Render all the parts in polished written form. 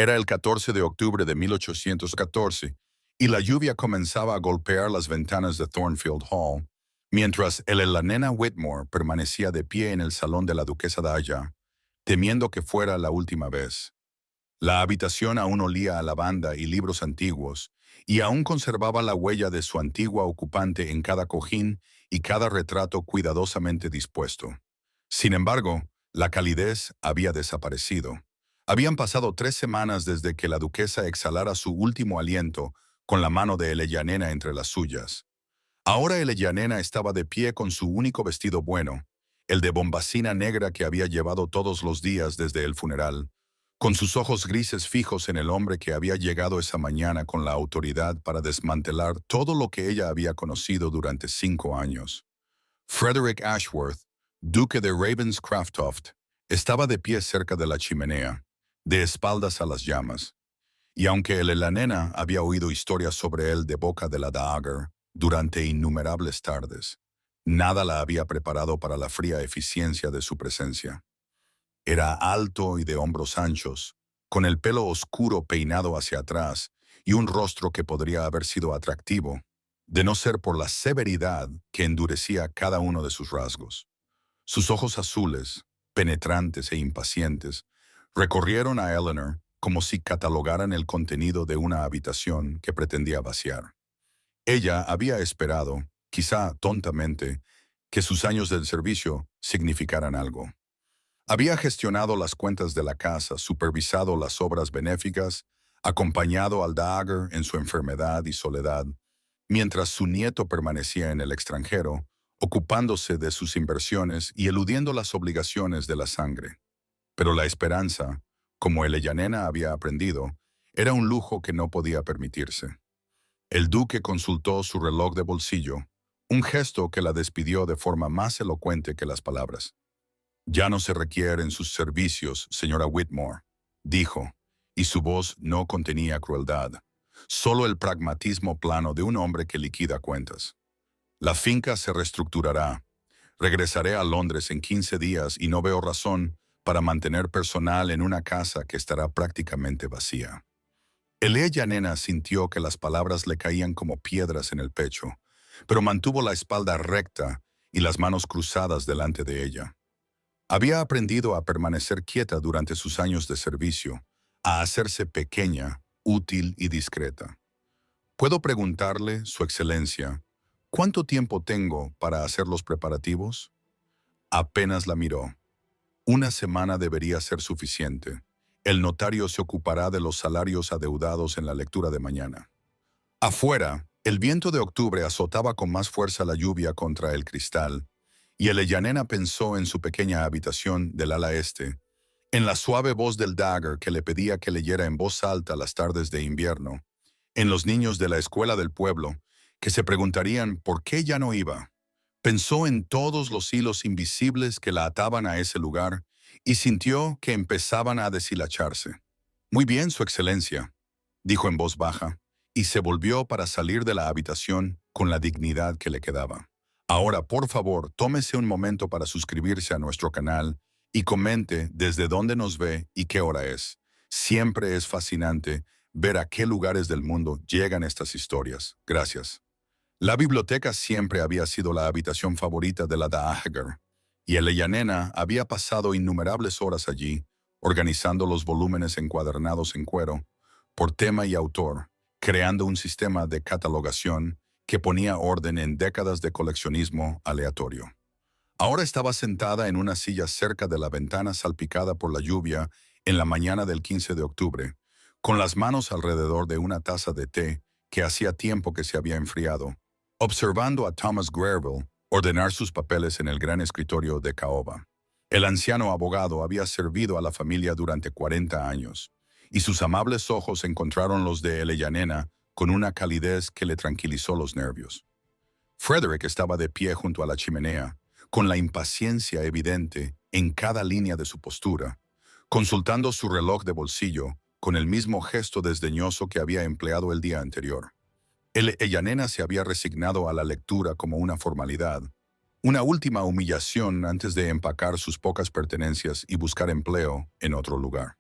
Era el 14 de octubre de 1814 y la lluvia comenzaba a golpear las ventanas de Thornfield Hall, mientras la nena Whitmore permanecía de pie en el salón de la duquesa Daya, temiendo que fuera la última vez. La habitación aún olía a lavanda y libros antiguos, y aún conservaba la huella de su antigua ocupante en cada cojín y cada retrato cuidadosamente dispuesto. Sin embargo, la calidez había desaparecido. Habían pasado 3 semanas desde que la duquesa exhalara su último aliento con la mano de Eleyanena entre las suyas. Ahora Eleyanena estaba de pie con su único vestido bueno, el de bombacina negra que había llevado todos los días desde el funeral, con sus ojos grises fijos en el hombre que había llegado esa mañana con la autoridad para desmantelar todo lo que ella había conocido durante 5 años. Frederick Ashworth, duque de Ravenscraftoft, estaba de pie cerca de la chimenea, de espaldas a las llamas, y aunque la nena había oído historias sobre él de boca de la Dagger durante innumerables tardes, nada la había preparado para la fría eficiencia de su presencia. Era alto y de hombros anchos, con el pelo oscuro peinado hacia atrás y un rostro que podría haber sido atractivo, de no ser por la severidad que endurecía cada uno de sus rasgos. Sus ojos azules, penetrantes e impacientes, recorrieron a Eleanor como si catalogaran el contenido de una habitación que pretendía vaciar. Ella había esperado, quizá tontamente, que sus años del servicio significaran algo. Había gestionado las cuentas de la casa, supervisado las obras benéficas, acompañado al Dagger en su enfermedad y soledad, mientras su nieto permanecía en el extranjero, ocupándose de sus inversiones y eludiendo las obligaciones de la sangre. Pero la esperanza, como Eleyanena había aprendido, era un lujo que no podía permitirse. El duque consultó su reloj de bolsillo, un gesto que la despidió de forma más elocuente que las palabras. «Ya no se requieren sus servicios, señora Whitmore», dijo, y su voz no contenía crueldad, solo el pragmatismo plano de un hombre que liquida cuentas. «La finca se reestructurará. Regresaré a Londres en 15 días y no veo razón para mantener personal en una casa que estará prácticamente vacía». Eleyanena sintió que las palabras le caían como piedras en el pecho, pero mantuvo la espalda recta y las manos cruzadas delante de ella. Había aprendido a permanecer quieta durante sus años de servicio, a hacerse pequeña, útil y discreta. «¿Puedo preguntarle, Su Excelencia, cuánto tiempo tengo para hacer los preparativos?» Apenas la miró. «Una semana debería ser suficiente. El notario se ocupará de los salarios adeudados en la lectura de mañana». Afuera, el viento de octubre azotaba con más fuerza la lluvia contra el cristal, y Eleyanena pensó en su pequeña habitación del ala este, en la suave voz del Dagger que le pedía que leyera en voz alta las tardes de invierno, en los niños de la escuela del pueblo, que se preguntarían por qué ya no iba. Pensó en todos los hilos invisibles que la ataban a ese lugar y sintió que empezaban a deshilacharse. «Muy bien, Su Excelencia», dijo en voz baja, y se volvió para salir de la habitación con la dignidad que le quedaba. «Ahora, por favor, tómese un momento para suscribirse a nuestro canal y comente desde dónde nos ve y qué hora es. Siempre es fascinante ver a qué lugares del mundo llegan estas historias. Gracias». La biblioteca siempre había sido la habitación favorita de la Dagger, y Eleyanena había pasado innumerables horas allí, organizando los volúmenes encuadernados en cuero, por tema y autor, creando un sistema de catalogación que ponía orden en décadas de coleccionismo aleatorio. Ahora estaba sentada en una silla cerca de la ventana salpicada por la lluvia en la mañana del 15 de octubre, con las manos alrededor de una taza de té que hacía tiempo que se había enfriado, observando a Thomas Greville ordenar sus papeles en el gran escritorio de caoba. El anciano abogado había servido a la familia durante 40 años, y sus amables ojos encontraron los de Eleyanena con una calidez que le tranquilizó los nervios. Frederick estaba de pie junto a la chimenea, con la impaciencia evidente en cada línea de su postura, consultando su reloj de bolsillo con el mismo gesto desdeñoso que había empleado el día anterior. Eleyanena se había resignado a la lectura como una formalidad, una última humillación antes de empacar sus pocas pertenencias y buscar empleo en otro lugar.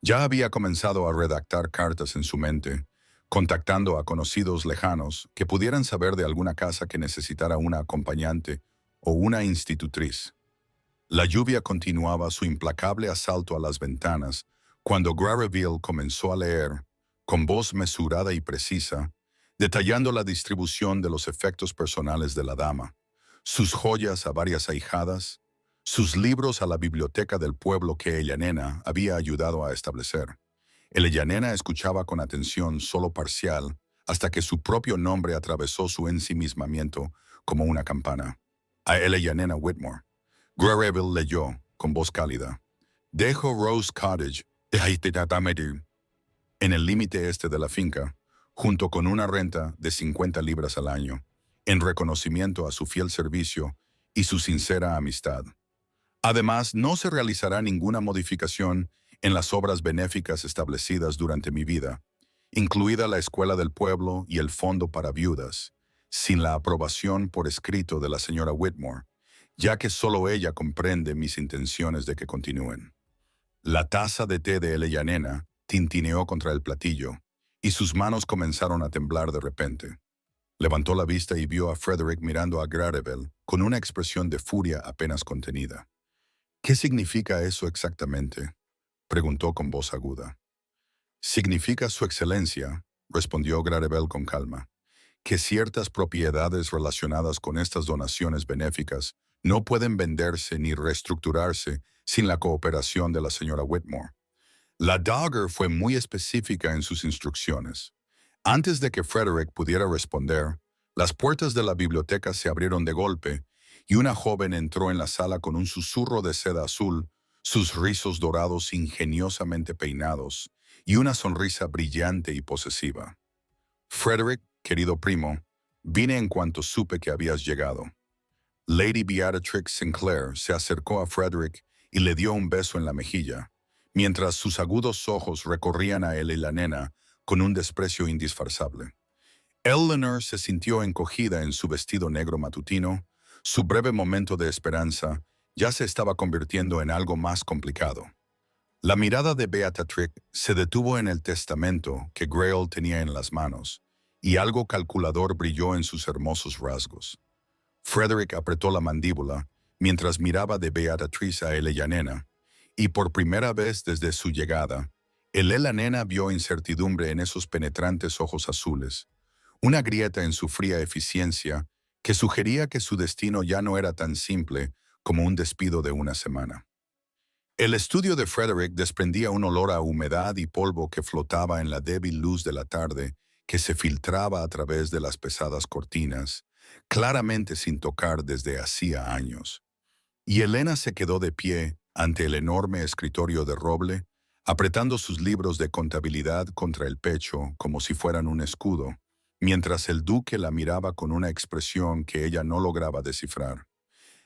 Ya había comenzado a redactar cartas en su mente, contactando a conocidos lejanos que pudieran saber de alguna casa que necesitara una acompañante o una institutriz. La lluvia continuaba su implacable asalto a las ventanas cuando Graveville comenzó a leer, con voz mesurada y precisa, detallando la distribución de los efectos personales de la dama, sus joyas a varias ahijadas, sus libros a la biblioteca del pueblo que ella nena había ayudado a establecer. El Ellanena escuchaba con atención solo parcial hasta que su propio nombre atravesó su ensimismamiento como una campana. A el Ellanena Whitmore. Graveville leyó, con voz cálida. Dejo Rose Cottage, en el límite este de la finca, junto con una renta de 50 libras al año, en reconocimiento a su fiel servicio y su sincera amistad. Además, no se realizará ninguna modificación en las obras benéficas establecidas durante mi vida, incluida la escuela del pueblo y el fondo para viudas, sin la aprobación por escrito de la señora Whitmore, ya que solo ella comprende mis intenciones de que continúen. La taza de té de Ellanena tintineó contra el platillo, y sus manos comenzaron a temblar de repente. Levantó la vista y vio a Frederick mirando a Graveville con una expresión de furia apenas contenida. ¿Qué significa eso exactamente?, preguntó con voz aguda. Significa, Su Excelencia, respondió Graveville con calma, que ciertas propiedades relacionadas con estas donaciones benéficas no pueden venderse ni reestructurarse sin la cooperación de la señora Whitmore. La Dogger fue muy específica en sus instrucciones. Antes de que Frederick pudiera responder, las puertas de la biblioteca se abrieron de golpe y una joven entró en la sala con un susurro de seda azul, sus rizos dorados ingeniosamente peinados y una sonrisa brillante y posesiva. Frederick, querido primo, vine en cuanto supe que habías llegado. Lady Beatrix Sinclair se acercó a Frederick y le dio un beso en la mejilla, mientras sus agudos ojos recorrían a él y la nena con un desprecio indisfrazable. Eleanor se sintió encogida en su vestido negro matutino. Su breve momento de esperanza ya se estaba convirtiendo en algo más complicado. La mirada de Beatrix se detuvo en el testamento que Grail tenía en las manos, y algo calculador brilló en sus hermosos rasgos. Frederick apretó la mandíbula mientras miraba de Beatriz a Ellanena, y por primera vez desde su llegada, Ellanena vio incertidumbre en esos penetrantes ojos azules, una grieta en su fría eficiencia que sugería que su destino ya no era tan simple como un despido de una semana. El estudio de Frederick desprendía un olor a humedad y polvo que flotaba en la débil luz de la tarde que se filtraba a través de las pesadas cortinas, claramente sin tocar desde hacía años. Y Elena se quedó de pie ante el enorme escritorio de roble, apretando sus libros de contabilidad contra el pecho como si fueran un escudo, mientras el duque la miraba con una expresión que ella no lograba descifrar.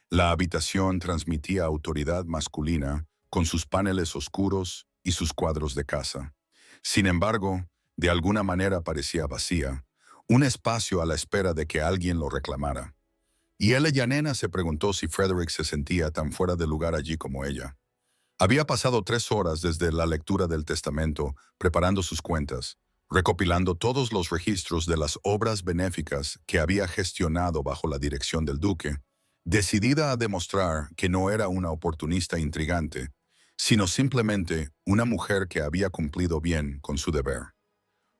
La habitación transmitía autoridad masculina con sus paneles oscuros y sus cuadros de casa. Sin embargo, de alguna manera parecía vacía, un espacio a la espera de que alguien lo reclamara. Y Ellanena se preguntó si Frederick se sentía tan fuera de lugar allí como ella. Había pasado 3 horas desde la lectura del testamento, preparando sus cuentas, recopilando todos los registros de las obras benéficas que había gestionado bajo la dirección del duque, decidida a demostrar que no era una oportunista intrigante, sino simplemente una mujer que había cumplido bien con su deber.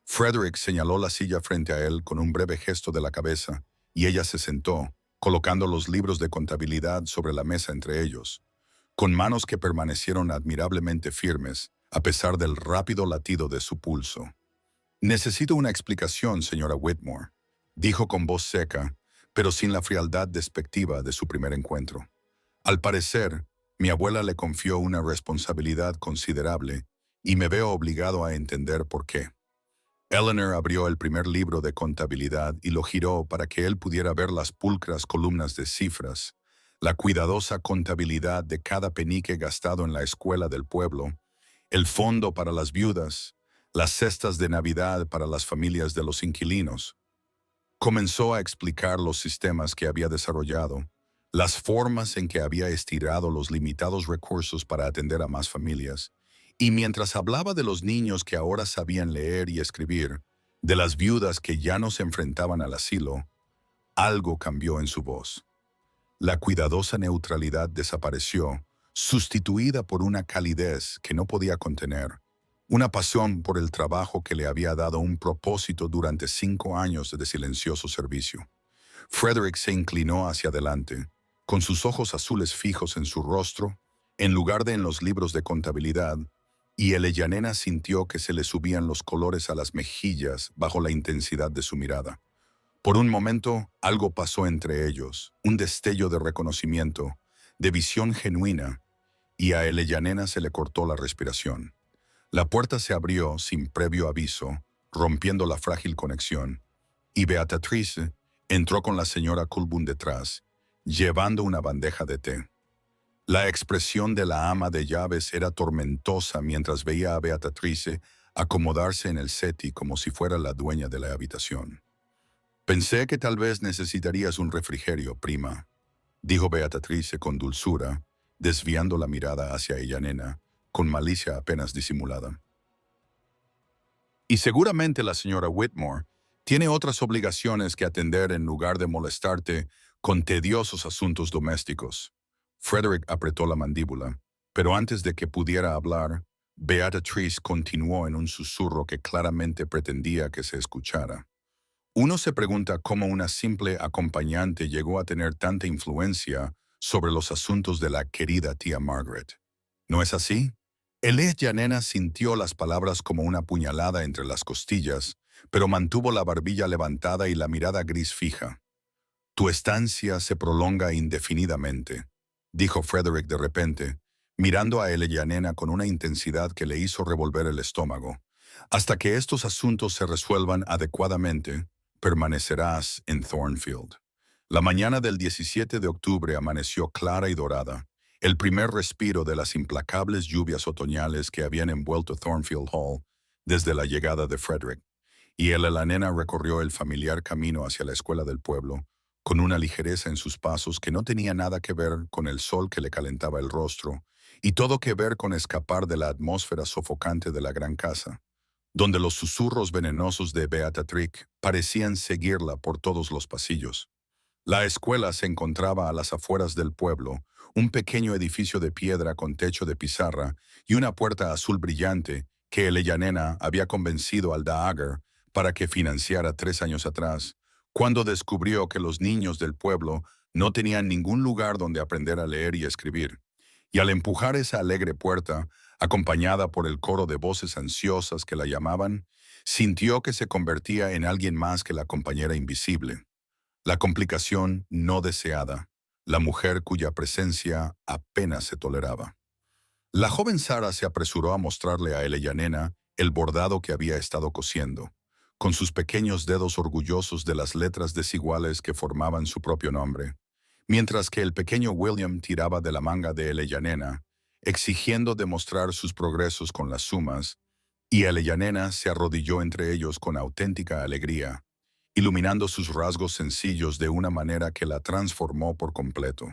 Frederick señaló la silla frente a él con un breve gesto de la cabeza, y ella se sentó, colocando los libros de contabilidad sobre la mesa entre ellos, con manos que permanecieron admirablemente firmes, a pesar del rápido latido de su pulso. «Necesito una explicación, señora Whitmore», dijo con voz seca, pero sin la frialdad despectiva de su primer encuentro. Al parecer, mi abuela le confió una responsabilidad considerable y me veo obligado a entender por qué. Eleanor abrió el primer libro de contabilidad y lo giró para que él pudiera ver las pulcras columnas de cifras, la cuidadosa contabilidad de cada penique gastado en la escuela del pueblo, el fondo para las viudas, las cestas de Navidad para las familias de los inquilinos. Comenzó a explicar los sistemas que había desarrollado, las formas en que había estirado los limitados recursos para atender a más familias, Y mientras hablaba de los niños que ahora sabían leer y escribir, de las viudas que ya no se enfrentaban al asilo, algo cambió en su voz. La cuidadosa neutralidad desapareció, sustituida por una calidez que no podía contener, una pasión por el trabajo que le había dado un propósito durante 5 años de silencioso servicio. Frederick se inclinó hacia adelante, con sus ojos azules fijos en su rostro, en lugar de en los libros de contabilidad, y Elellanena sintió que se le subían los colores a las mejillas bajo la intensidad de su mirada. Por un momento, algo pasó entre ellos, un destello de reconocimiento, de visión genuina, y a Elellanena se le cortó la respiración. La puerta se abrió sin previo aviso, rompiendo la frágil conexión, y Beatrice entró con la señora Colburn detrás, llevando una bandeja de té. La expresión de la ama de llaves era tormentosa mientras veía a Beatrice acomodarse en el seti como si fuera la dueña de la habitación. «Pensé que tal vez necesitarías un refrigerio, prima», dijo Beatrice con dulzura, desviando la mirada hacia Ellanena, con malicia apenas disimulada. «Y seguramente la señora Whitmore tiene otras obligaciones que atender en lugar de molestarte con tediosos asuntos domésticos». Frederick apretó la mandíbula, pero antes de que pudiera hablar, Beatrice continuó en un susurro que claramente pretendía que se escuchara. Uno se pregunta cómo una simple acompañante llegó a tener tanta influencia sobre los asuntos de la querida tía Margaret. ¿No es así? Elellanena sintió las palabras como una puñalada entre las costillas, pero mantuvo la barbilla levantada y la mirada gris fija. «Tu estancia se prolonga indefinidamente», dijo Frederick de repente, mirando a Elellanena con una intensidad que le hizo revolver el estómago. «Hasta que estos asuntos se resuelvan adecuadamente, permanecerás en Thornfield». La mañana del 17 de octubre amaneció clara y dorada, el primer respiro de las implacables lluvias otoñales que habían envuelto Thornfield Hall desde la llegada de Frederick, y Elellanena recorrió el familiar camino hacia la escuela del pueblo, con una ligereza en sus pasos que no tenía nada que ver con el sol que le calentaba el rostro, y todo que ver con escapar de la atmósfera sofocante de la gran casa, donde los susurros venenosos de Beatrice parecían seguirla por todos los pasillos. La escuela se encontraba a las afueras del pueblo, un pequeño edificio de piedra con techo de pizarra y una puerta azul brillante que Elellanena había convencido al Dagger para que financiara 3 años atrás, cuando descubrió que los niños del pueblo no tenían ningún lugar donde aprender a leer y escribir. Y al empujar esa alegre puerta, acompañada por el coro de voces ansiosas que la llamaban, sintió que se convertía en alguien más que la compañera invisible. La complicación no deseada, la mujer cuya presencia apenas se toleraba. La joven Sara se apresuró a mostrarle a Elellanena el bordado que había estado cosiendo, con sus pequeños dedos orgullosos de las letras desiguales que formaban su propio nombre, mientras que el pequeño William tiraba de la manga de Elellanena, exigiendo demostrar sus progresos con las sumas, y Elellanena se arrodilló entre ellos con auténtica alegría, iluminando sus rasgos sencillos de una manera que la transformó por completo.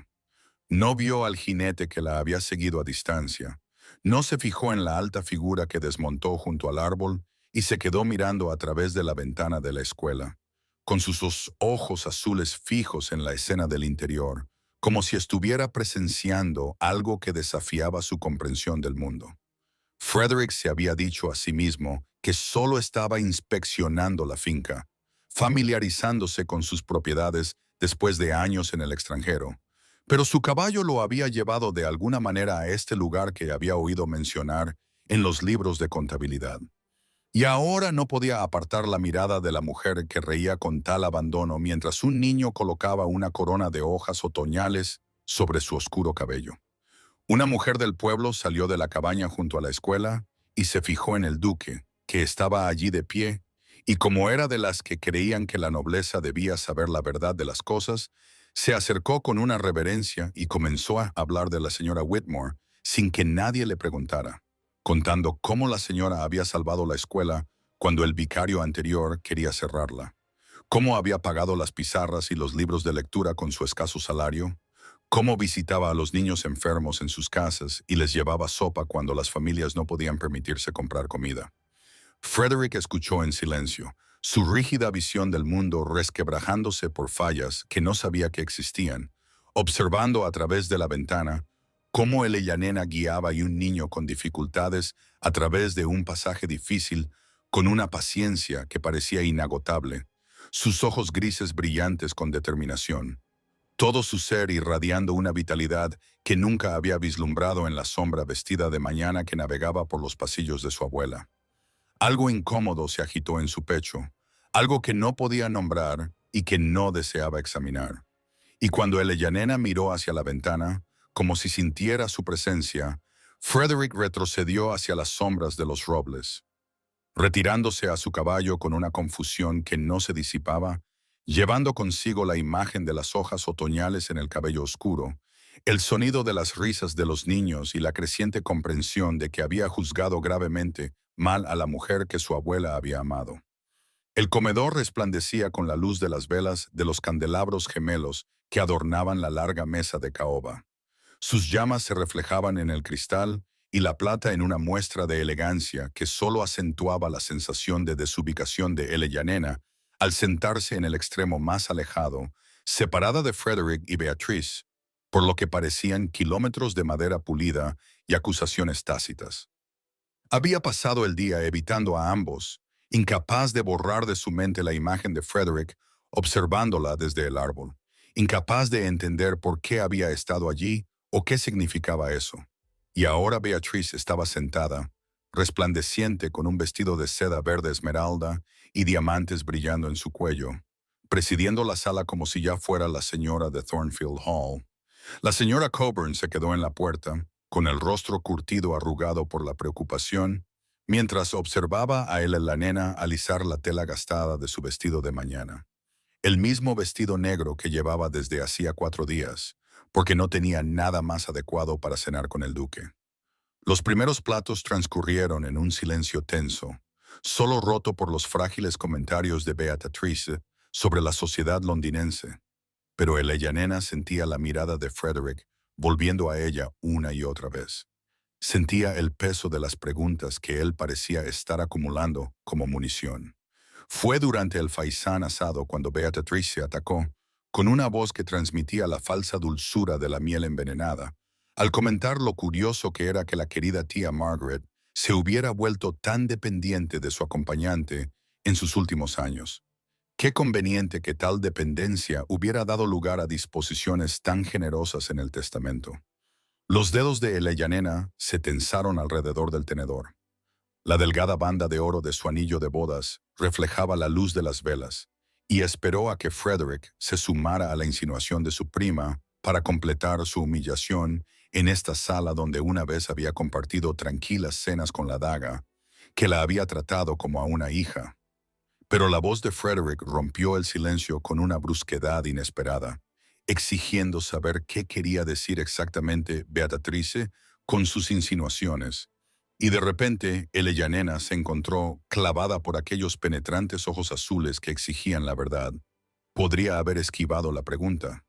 No vio al jinete que la había seguido a distancia, no se fijó en la alta figura que desmontó junto al árbol y se quedó mirando a través de la ventana de la escuela, con sus 2 ojos azules fijos en la escena del interior, como si estuviera presenciando algo que desafiaba su comprensión del mundo. Frederick se había dicho a sí mismo que solo estaba inspeccionando la finca, familiarizándose con sus propiedades después de años en el extranjero, pero su caballo lo había llevado de alguna manera a este lugar que había oído mencionar en los libros de contabilidad. Y ahora no podía apartar la mirada de la mujer que reía con tal abandono mientras un niño colocaba una corona de hojas otoñales sobre su oscuro cabello. Una mujer del pueblo salió de la cabaña junto a la escuela y se fijó en el duque, que estaba allí de pie, y como era de las que creían que la nobleza debía saber la verdad de las cosas, se acercó con una reverencia y comenzó a hablar de la señora Whitmore sin que nadie le preguntara, contando cómo la señora había salvado la escuela cuando el vicario anterior quería cerrarla, cómo había pagado las pizarras y los libros de lectura con su escaso salario, cómo visitaba a los niños enfermos en sus casas y les llevaba sopa cuando las familias no podían permitirse comprar comida. Frederick escuchó en silencio, su rígida visión del mundo resquebrajándose por fallas que no sabía que existían, observando a través de la ventana cómo Elellanena guiaba a un niño con dificultades a través de un pasaje difícil con una paciencia que parecía inagotable, sus ojos grises brillantes con determinación, todo su ser irradiando una vitalidad que nunca había vislumbrado en la sombra vestida de mañana que navegaba por los pasillos de su abuela. Algo incómodo se agitó en su pecho, algo que no podía nombrar y que no deseaba examinar. Y cuando Elellanena miró hacia la ventana, como si sintiera su presencia, Frederick retrocedió hacia las sombras de los robles, retirándose a su caballo con una confusión que no se disipaba, llevando consigo la imagen de las hojas otoñales en el cabello oscuro, el sonido de las risas de los niños y la creciente comprensión de que había juzgado gravemente mal a la mujer que su abuela había amado. El comedor resplandecía con la luz de las velas de los candelabros gemelos que adornaban la larga mesa de caoba. Sus llamas se reflejaban en el cristal y la plata en una muestra de elegancia que solo acentuaba la sensación de desubicación de Elellanena al sentarse en el extremo más alejado, separada de Frederick y Beatriz, por lo que parecían kilómetros de madera pulida y acusaciones tácitas. Había pasado el día evitando a ambos, incapaz de borrar de su mente la imagen de Frederick, observándola desde el árbol, incapaz de entender por qué había estado allí o qué significaba eso. Y ahora Beatriz estaba sentada, resplandeciente con un vestido de seda verde esmeralda y diamantes brillando en su cuello, presidiendo la sala como si ya fuera la señora de Thornfield Hall. La señora Coburn se quedó en la puerta, con el rostro curtido arrugado por la preocupación, mientras observaba a la nena alisar la tela gastada de su vestido de mañana. El mismo vestido negro que llevaba desde hacía 4 días, porque no tenía nada más adecuado para cenar con el duque. Los primeros platos transcurrieron en un silencio tenso, solo roto por los frágiles comentarios de Beatrice sobre la sociedad londinense. Pero Elellanena sentía la mirada de Frederick volviendo a ella una y otra vez. Sentía el peso de las preguntas que él parecía estar acumulando como munición. Fue durante el faisán asado cuando Beatriz se atacó, con una voz que transmitía la falsa dulzura de la miel envenenada, al comentar lo curioso que era que la querida tía Margaret se hubiera vuelto tan dependiente de su acompañante en sus últimos años. Qué conveniente que tal dependencia hubiera dado lugar a disposiciones tan generosas en el testamento. Los dedos de Elellanena se tensaron alrededor del tenedor. La delgada banda de oro de su anillo de bodas reflejaba la luz de las velas, y esperó a que Frederick se sumara a la insinuación de su prima para completar su humillación en esta sala donde una vez había compartido tranquilas cenas con la daga, que la había tratado como a una hija. Pero la voz de Frederick rompió el silencio con una brusquedad inesperada, exigiendo saber qué quería decir exactamente Beatrice con sus insinuaciones. Y de repente, Elellanena se encontró clavada por aquellos penetrantes ojos azules que exigían la verdad. Podría haber esquivado la pregunta.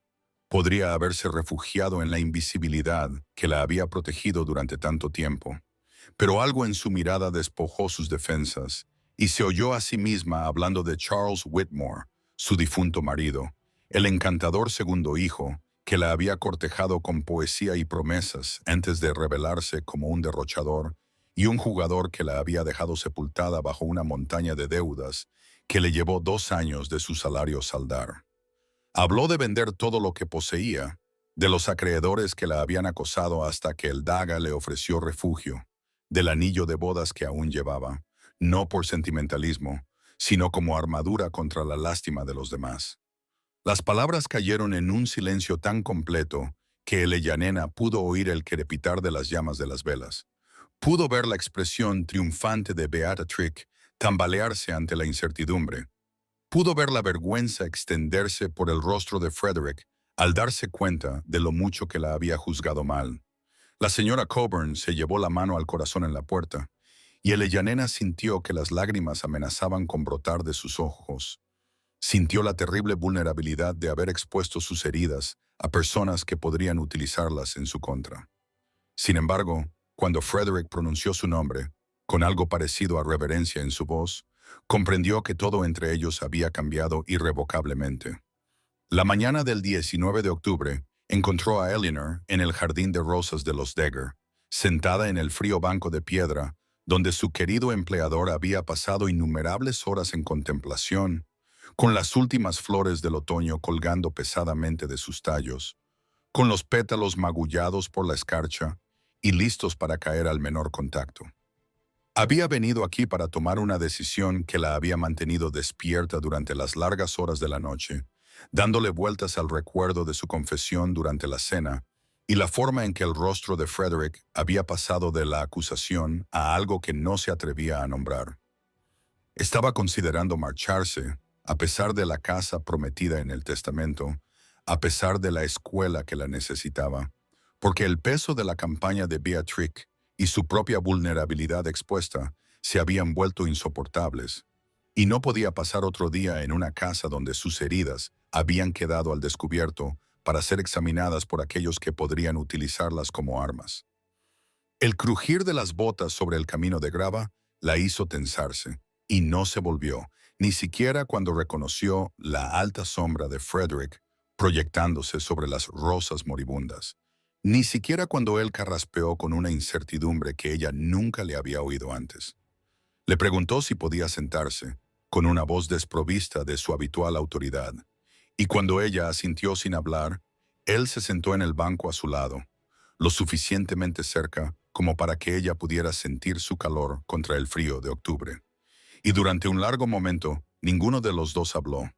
Podría haberse refugiado en la invisibilidad que la había protegido durante tanto tiempo. Pero algo en su mirada despojó sus defensas, y se oyó a sí misma hablando de Charles Whitmore, su difunto marido, el encantador segundo hijo, que la había cortejado con poesía y promesas antes de revelarse como un derrochador, y un jugador que la había dejado sepultada bajo una montaña de deudas que le llevó 2 años de su salario saldar. Habló de vender todo lo que poseía, de los acreedores que la habían acosado hasta que el daga le ofreció refugio, del anillo de bodas que aún llevaba, no por sentimentalismo, sino como armadura contra la lástima de los demás. Las palabras cayeron en un silencio tan completo que Elellanena pudo oír el crepitar de las llamas de las velas. Pudo ver la expresión triunfante de Beatrix tambalearse ante la incertidumbre. Pudo ver la vergüenza extenderse por el rostro de Frederick al darse cuenta de lo mucho que la había juzgado mal. La señora Coburn se llevó la mano al corazón en la puerta, y Elellanena sintió que las lágrimas amenazaban con brotar de sus ojos. Sintió la terrible vulnerabilidad de haber expuesto sus heridas a personas que podrían utilizarlas en su contra. Sin embargo, cuando Frederick pronunció su nombre, con algo parecido a reverencia en su voz, comprendió que todo entre ellos había cambiado irrevocablemente. La mañana del 19 de octubre, encontró a Eleanor en el jardín de rosas de los Dagger, sentada en el frío banco de piedra, donde su querido empleador había pasado innumerables horas en contemplación, con las últimas flores del otoño colgando pesadamente de sus tallos, con los pétalos magullados por la escarcha y listos para caer al menor contacto. Había venido aquí para tomar una decisión que la había mantenido despierta durante las largas horas de la noche, dándole vueltas al recuerdo de su confesión durante la cena y la forma en que el rostro de Frederick había pasado de la acusación a algo que no se atrevía a nombrar. Estaba considerando marcharse, a pesar de la casa prometida en el testamento, a pesar de la escuela que la necesitaba, porque el peso de la campaña de Beatrix y su propia vulnerabilidad expuesta se habían vuelto insoportables, y no podía pasar otro día en una casa donde sus heridas habían quedado al descubierto para ser examinadas por aquellos que podrían utilizarlas como armas. El crujir de las botas sobre el camino de grava la hizo tensarse, y no se volvió, ni siquiera cuando reconoció la alta sombra de Frederick proyectándose sobre las rosas moribundas, ni siquiera cuando él carraspeó con una incertidumbre que ella nunca le había oído antes. Le preguntó si podía sentarse, con una voz desprovista de su habitual autoridad, y cuando ella asintió sin hablar, él se sentó en el banco a su lado, lo suficientemente cerca como para que ella pudiera sentir su calor contra el frío de octubre. Y durante un largo momento, ninguno de los dos habló,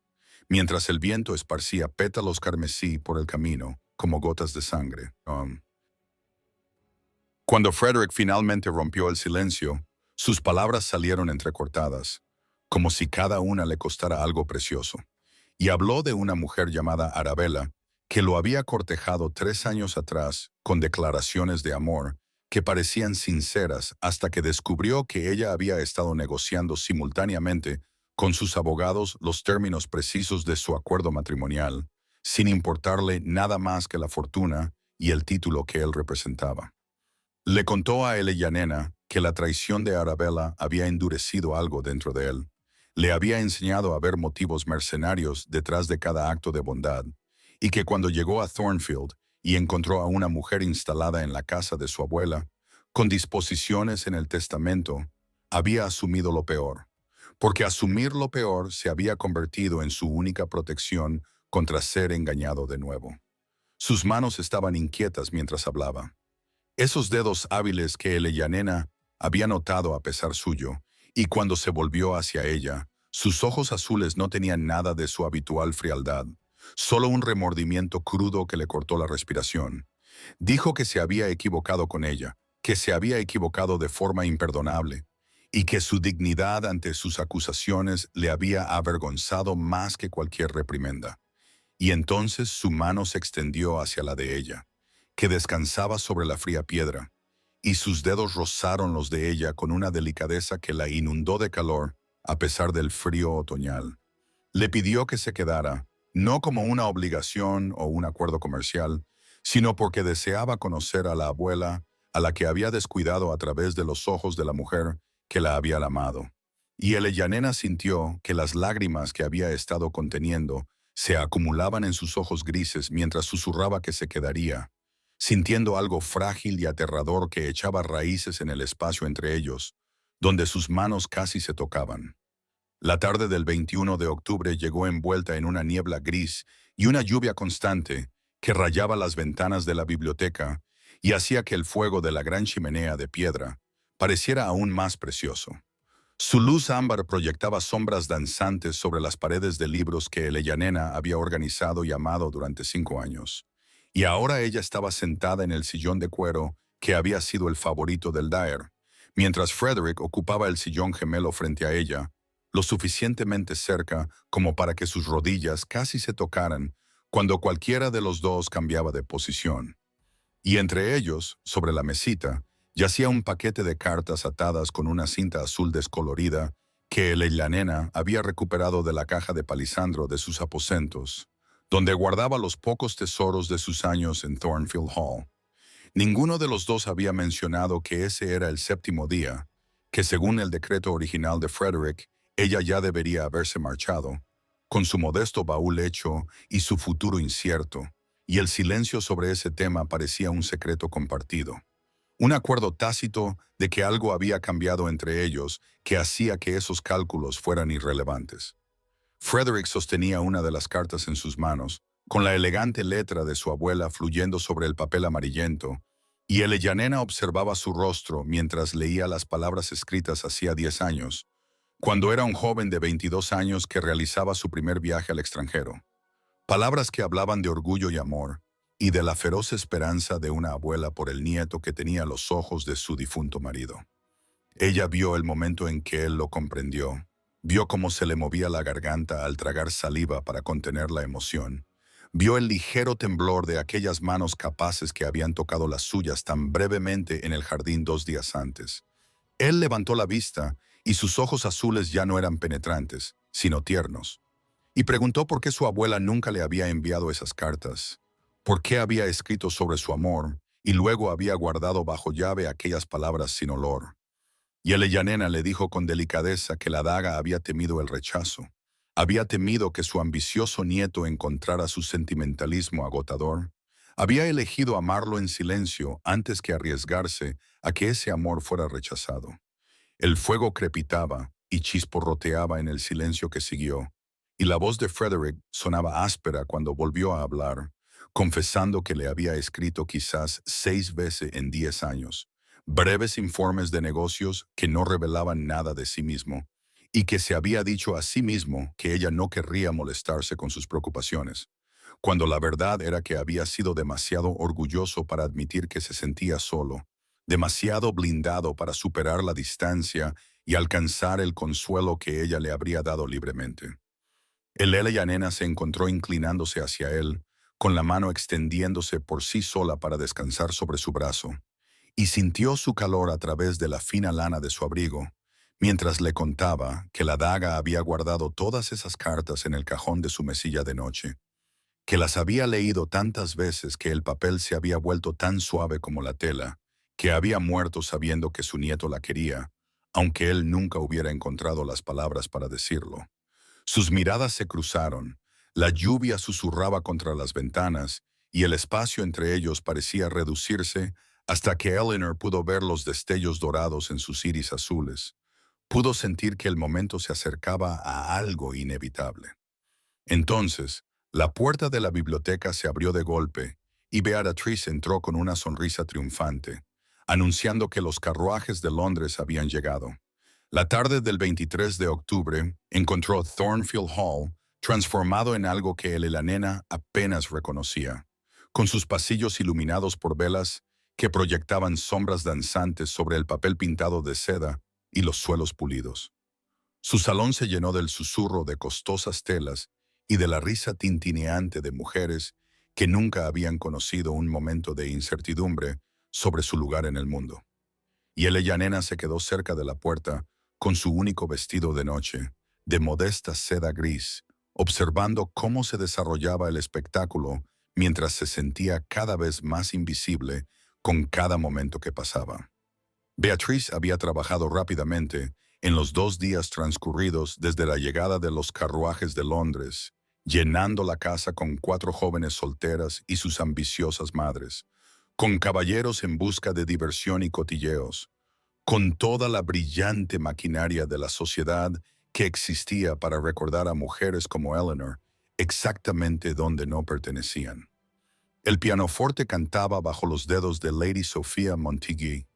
mientras el viento esparcía pétalos carmesí por el camino como gotas de sangre. Cuando Frederick finalmente rompió el silencio, sus palabras salieron entrecortadas, como si cada una le costara algo precioso, y habló de una mujer llamada Arabella, que lo había cortejado 3 años atrás con declaraciones de amor que parecían sinceras hasta que descubrió que ella había estado negociando simultáneamente con sus abogados los términos precisos de su acuerdo matrimonial, sin importarle nada más que la fortuna y el título que él representaba. Le contó a Eleyanena que la traición de Arabella había endurecido algo dentro de él. Le había enseñado a ver motivos mercenarios detrás de cada acto de bondad, y que cuando llegó a Thornfield y encontró a una mujer instalada en la casa de su abuela, con disposiciones en el testamento, había asumido lo peor, porque asumir lo peor se había convertido en su única protección contra ser engañado de nuevo. Sus manos estaban inquietas mientras hablaba. Esos dedos hábiles que Eleyanena había notado a pesar suyo, y cuando se volvió hacia ella, sus ojos azules no tenían nada de su habitual frialdad, solo un remordimiento crudo que le cortó la respiración. Dijo que se había equivocado con ella, que se había equivocado de forma imperdonable, y que su dignidad ante sus acusaciones le había avergonzado más que cualquier reprimenda. Y entonces su mano se extendió hacia la de ella, que descansaba sobre la fría piedra, y sus dedos rozaron los de ella con una delicadeza que la inundó de calor a pesar del frío otoñal. Le pidió que se quedara, no como una obligación o un acuerdo comercial, sino porque deseaba conocer a la abuela, a la que había descuidado a través de los ojos de la mujer que la había amado. Y Eleyanena sintió que las lágrimas que había estado conteniendo se acumulaban en sus ojos grises mientras susurraba que se quedaría, sintiendo algo frágil y aterrador que echaba raíces en el espacio entre ellos, donde sus manos casi se tocaban. La tarde del 21 de octubre llegó envuelta en una niebla gris y una lluvia constante que rayaba las ventanas de la biblioteca y hacía que el fuego de la gran chimenea de piedra pareciera aún más precioso. Su luz ámbar proyectaba sombras danzantes sobre las paredes de libros que Eleyanena había organizado y amado durante 5 años. Y ahora ella estaba sentada en el sillón de cuero que había sido el favorito del Dyer, mientras Frederick ocupaba el sillón gemelo frente a ella, lo suficientemente cerca como para que sus rodillas casi se tocaran cuando cualquiera de los dos cambiaba de posición. Y entre ellos, sobre la mesita, yacía un paquete de cartas atadas con una cinta azul descolorida que Eleyanena había recuperado de la caja de palisandro de sus aposentos, donde guardaba los pocos tesoros de sus años en Thornfield Hall. Ninguno de los dos había mencionado que ese era el séptimo día, que según el decreto original de Frederick, ella ya debería haberse marchado, con su modesto baúl hecho y su futuro incierto, y el silencio sobre ese tema parecía un secreto compartido. Un acuerdo tácito de que algo había cambiado entre ellos que hacía que esos cálculos fueran irrelevantes. Frederick sostenía una de las cartas en sus manos, con la elegante letra de su abuela fluyendo sobre el papel amarillento, y Eleyanena observaba su rostro mientras leía las palabras escritas hacía 10 años, cuando era un joven de 22 años que realizaba su primer viaje al extranjero. Palabras que hablaban de orgullo y amor, y de la feroz esperanza de una abuela por el nieto que tenía los ojos de su difunto marido. Ella vio el momento en que él lo comprendió. Vio cómo se le movía la garganta al tragar saliva para contener la emoción. Vio el ligero temblor de aquellas manos capaces que habían tocado las suyas tan brevemente en el jardín 2 días antes. Él levantó la vista y sus ojos azules ya no eran penetrantes, sino tiernos. Y preguntó por qué su abuela nunca le había enviado esas cartas, por qué había escrito sobre su amor y luego había guardado bajo llave aquellas palabras sin olor. Y Eleyanena le dijo con delicadeza que la daga había temido el rechazo. Había temido que su ambicioso nieto encontrara su sentimentalismo agotador. Había elegido amarlo en silencio antes que arriesgarse a que ese amor fuera rechazado. El fuego crepitaba y chisporroteaba en el silencio que siguió, y la voz de Frederick sonaba áspera cuando volvió a hablar, confesando que le había escrito quizás 6 veces en 10 años, breves informes de negocios que no revelaban nada de sí mismo, y que se había dicho a sí mismo que ella no querría molestarse con sus preocupaciones, cuando la verdad era que había sido demasiado orgulloso para admitir que se sentía solo, demasiado blindado para superar la distancia y alcanzar el consuelo que ella le habría dado libremente. El Eleyanena se encontró inclinándose hacia él, con la mano extendiéndose por sí sola para descansar sobre su brazo, y sintió su calor a través de la fina lana de su abrigo, mientras le contaba que la daga había guardado todas esas cartas en el cajón de su mesilla de noche, que las había leído tantas veces que el papel se había vuelto tan suave como la tela, que había muerto sabiendo que su nieto la quería, aunque él nunca hubiera encontrado las palabras para decirlo. Sus miradas se cruzaron, la lluvia susurraba contra las ventanas y el espacio entre ellos parecía reducirse hasta que Eleanor pudo ver los destellos dorados en sus iris azules. Pudo sentir que el momento se acercaba a algo inevitable. Entonces, la puerta de la biblioteca se abrió de golpe y Beatrice entró con una sonrisa triunfante, anunciando que los carruajes de Londres habían llegado. La tarde del 23 de octubre encontró Thornfield Hall transformado en algo que la nena apenas reconocía, con sus pasillos iluminados por velas que proyectaban sombras danzantes sobre el papel pintado de seda y los suelos pulidos. Su salón se llenó del susurro de costosas telas y de la risa tintineante de mujeres que nunca habían conocido un momento de incertidumbre sobre su lugar en el mundo. Y Eleyanena se quedó cerca de la puerta con su único vestido de noche, de modesta seda gris, observando cómo se desarrollaba el espectáculo mientras se sentía cada vez más invisible con cada momento que pasaba. Beatrice había trabajado rápidamente en los 2 días transcurridos desde la llegada de los carruajes de Londres, llenando la casa con 4 jóvenes solteras y sus ambiciosas madres, con caballeros en busca de diversión y cotilleos, con toda la brillante maquinaria de la sociedad que existía para recordar a mujeres como Eleanor exactamente donde no pertenecían. El pianoforte cantaba bajo los dedos de Lady Sophia Montague,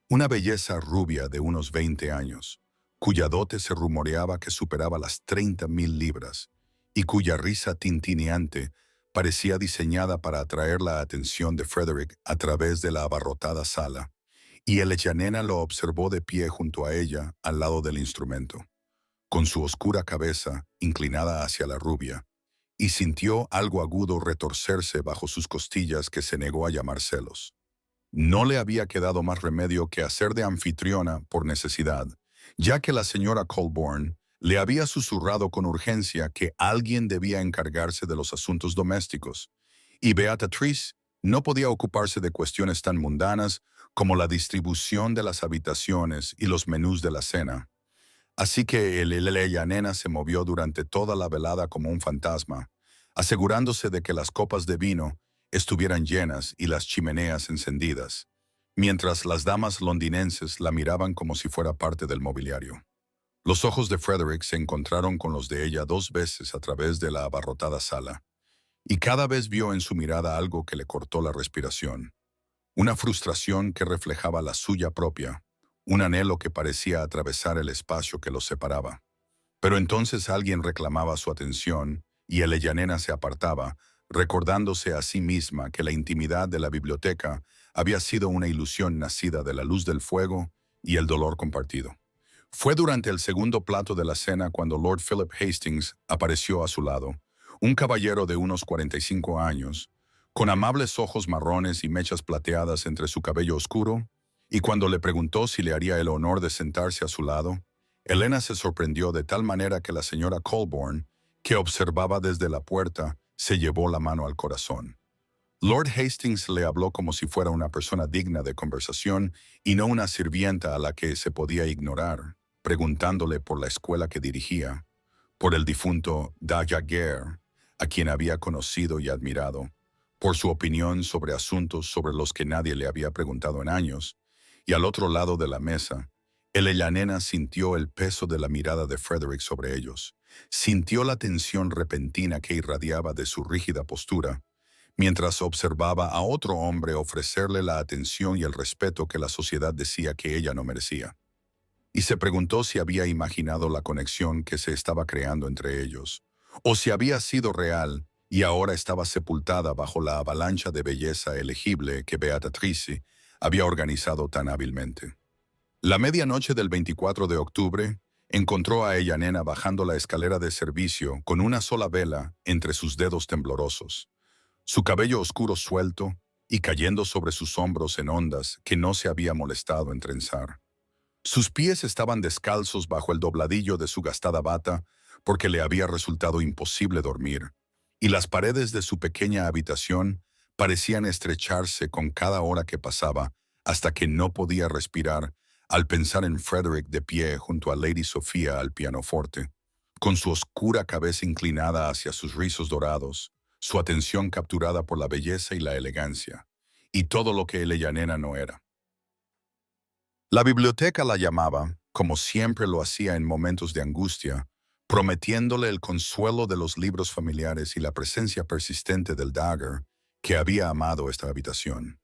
una belleza rubia de unos 20 años, cuya dote se rumoreaba que superaba las 30.000 libras y cuya risa tintineante parecía diseñada para atraer la atención de Frederick a través de la abarrotada sala, y Eleyanena lo observó de pie junto a ella al lado del instrumento, con su oscura cabeza inclinada hacia la rubia, y sintió algo agudo retorcerse bajo sus costillas que se negó a llamar celos. No le había quedado más remedio que hacer de anfitriona por necesidad, ya que la señora Colborne Le había susurrado con urgencia que alguien debía encargarse de los asuntos domésticos, y Beatrice no podía ocuparse de cuestiones tan mundanas como la distribución de las habitaciones y los menús de la cena. Así que el Nena se movió durante toda la velada como un fantasma, asegurándose de que las copas de vino estuvieran llenas y las chimeneas encendidas, mientras las damas londinenses la miraban como si fuera parte del mobiliario. Los ojos de Frederick se encontraron con los de ella 2 veces a través de la abarrotada sala, y cada vez vio en su mirada algo que le cortó la respiración, una frustración que reflejaba la suya propia, un anhelo que parecía atravesar el espacio que los separaba. Pero entonces alguien reclamaba su atención y Nena se apartaba, recordándose a sí misma que la intimidad de la biblioteca había sido una ilusión nacida de la luz del fuego y el dolor compartido. Fue durante el segundo plato de la cena cuando Lord Philip Hastings apareció a su lado, un caballero de unos 45 años, con amables ojos marrones y mechas plateadas entre su cabello oscuro, y cuando le preguntó si le haría el honor de sentarse a su lado, Helena se sorprendió de tal manera que la señora Colborne, que observaba desde la puerta, se llevó la mano al corazón. Lord Hastings le habló como si fuera una persona digna de conversación y no una sirvienta a la que se podía ignorar, preguntándole por la escuela que dirigía, por el difunto Daguerre, a quien había conocido y admirado, por su opinión sobre asuntos sobre los que nadie le había preguntado en años, y al otro lado de la mesa, Nena sintió el peso de la mirada de Frederick sobre ellos, sintió la tensión repentina que irradiaba de su rígida postura, mientras observaba a otro hombre ofrecerle la atención y el respeto que la sociedad decía que ella no merecía. Y se preguntó si había imaginado la conexión que se estaba creando entre ellos, o si había sido real y ahora estaba sepultada bajo la avalancha de belleza elegible que Beatrice había organizado tan hábilmente. La medianoche del 24 de octubre encontró a Nena bajando la escalera de servicio con una sola vela entre sus dedos temblorosos, su cabello oscuro suelto y cayendo sobre sus hombros en ondas que no se había molestado en trenzar. Sus pies estaban descalzos bajo el dobladillo de su gastada bata porque le había resultado imposible dormir, y las paredes de su pequeña habitación parecían estrecharse con cada hora que pasaba hasta que no podía respirar al pensar en Frederick de pie junto a Lady Sofía al pianoforte, con su oscura cabeza inclinada hacia sus rizos dorados, su atención capturada por la belleza y la elegancia, y todo lo que Nena no era. La biblioteca la llamaba, como siempre lo hacía en momentos de angustia, prometiéndole el consuelo de los libros familiares y la presencia persistente del Dagger, que había amado esta habitación.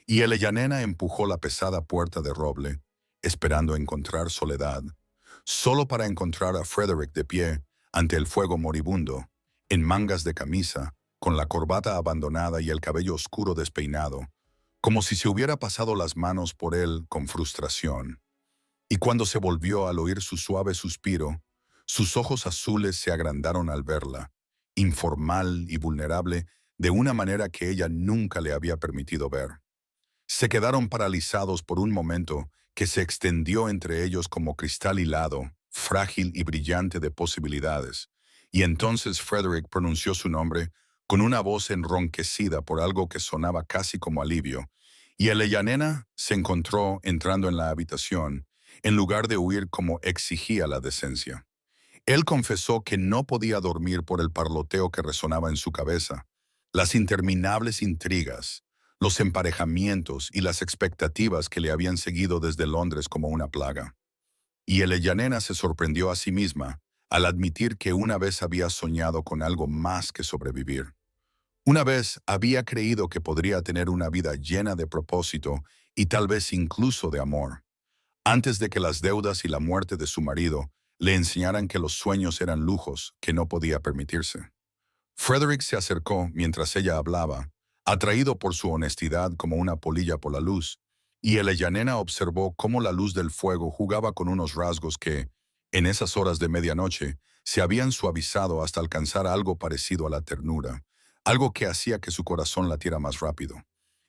Y Nena empujó la pesada puerta de roble, esperando encontrar soledad, solo para encontrar a Frederick de pie ante el fuego moribundo, en mangas de camisa, con la corbata abandonada y el cabello oscuro despeinado, como si se hubiera pasado las manos por él con frustración. Y cuando se volvió al oír su suave suspiro, sus ojos azules se agrandaron al verla, informal y vulnerable de una manera que ella nunca le había permitido ver. Se quedaron paralizados por un momento que se extendió entre ellos como cristal hilado, frágil y brillante de posibilidades, y entonces Frederick pronunció su nombre con una voz enronquecida por algo que sonaba casi como alivio, y Nena se encontró entrando en la habitación, en lugar de huir como exigía la decencia. Él confesó que no podía dormir por el parloteo que resonaba en su cabeza, las interminables intrigas, los emparejamientos y las expectativas que le habían seguido desde Londres como una plaga. Y Nena se sorprendió a sí misma al admitir que una vez había soñado con algo más que sobrevivir. Una vez había creído que podría tener una vida llena de propósito y tal vez incluso de amor, antes de que las deudas y la muerte de su marido le enseñaran que los sueños eran lujos que no podía permitirse. Frederick se acercó mientras ella hablaba, atraído por su honestidad como una polilla por la luz, y Nena observó cómo la luz del fuego jugaba con unos rasgos que, en esas horas de medianoche, se habían suavizado hasta alcanzar algo parecido a la ternura, algo que hacía que su corazón latiera más rápido,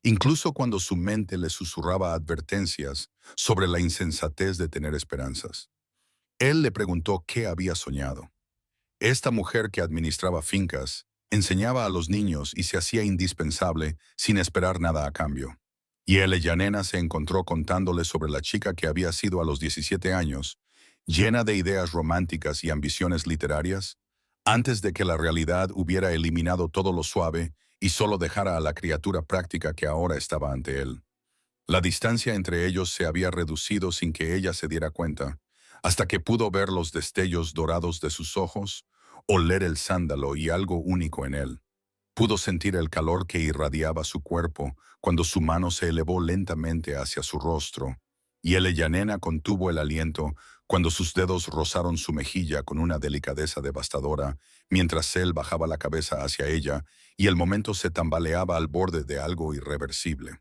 incluso cuando su mente le susurraba advertencias sobre la insensatez de tener esperanzas. Él le preguntó qué había soñado. Esta mujer que administraba fincas enseñaba a los niños y se hacía indispensable sin esperar nada a cambio. Y Yanena se encontró contándole sobre la chica que había sido a los 17 años, llena de ideas románticas y ambiciones literarias, antes de que la realidad hubiera eliminado todo lo suave y solo dejara a la criatura práctica que ahora estaba ante él. La distancia entre ellos se había reducido sin que ella se diera cuenta, hasta que pudo ver los destellos dorados de sus ojos, oler el sándalo y algo único en él. Pudo sentir el calor que irradiaba su cuerpo cuando su mano se elevó lentamente hacia su rostro, y Yanena contuvo el aliento cuando sus dedos rozaron su mejilla con una delicadeza devastadora, mientras él bajaba la cabeza hacia ella y el momento se tambaleaba al borde de algo irreversible.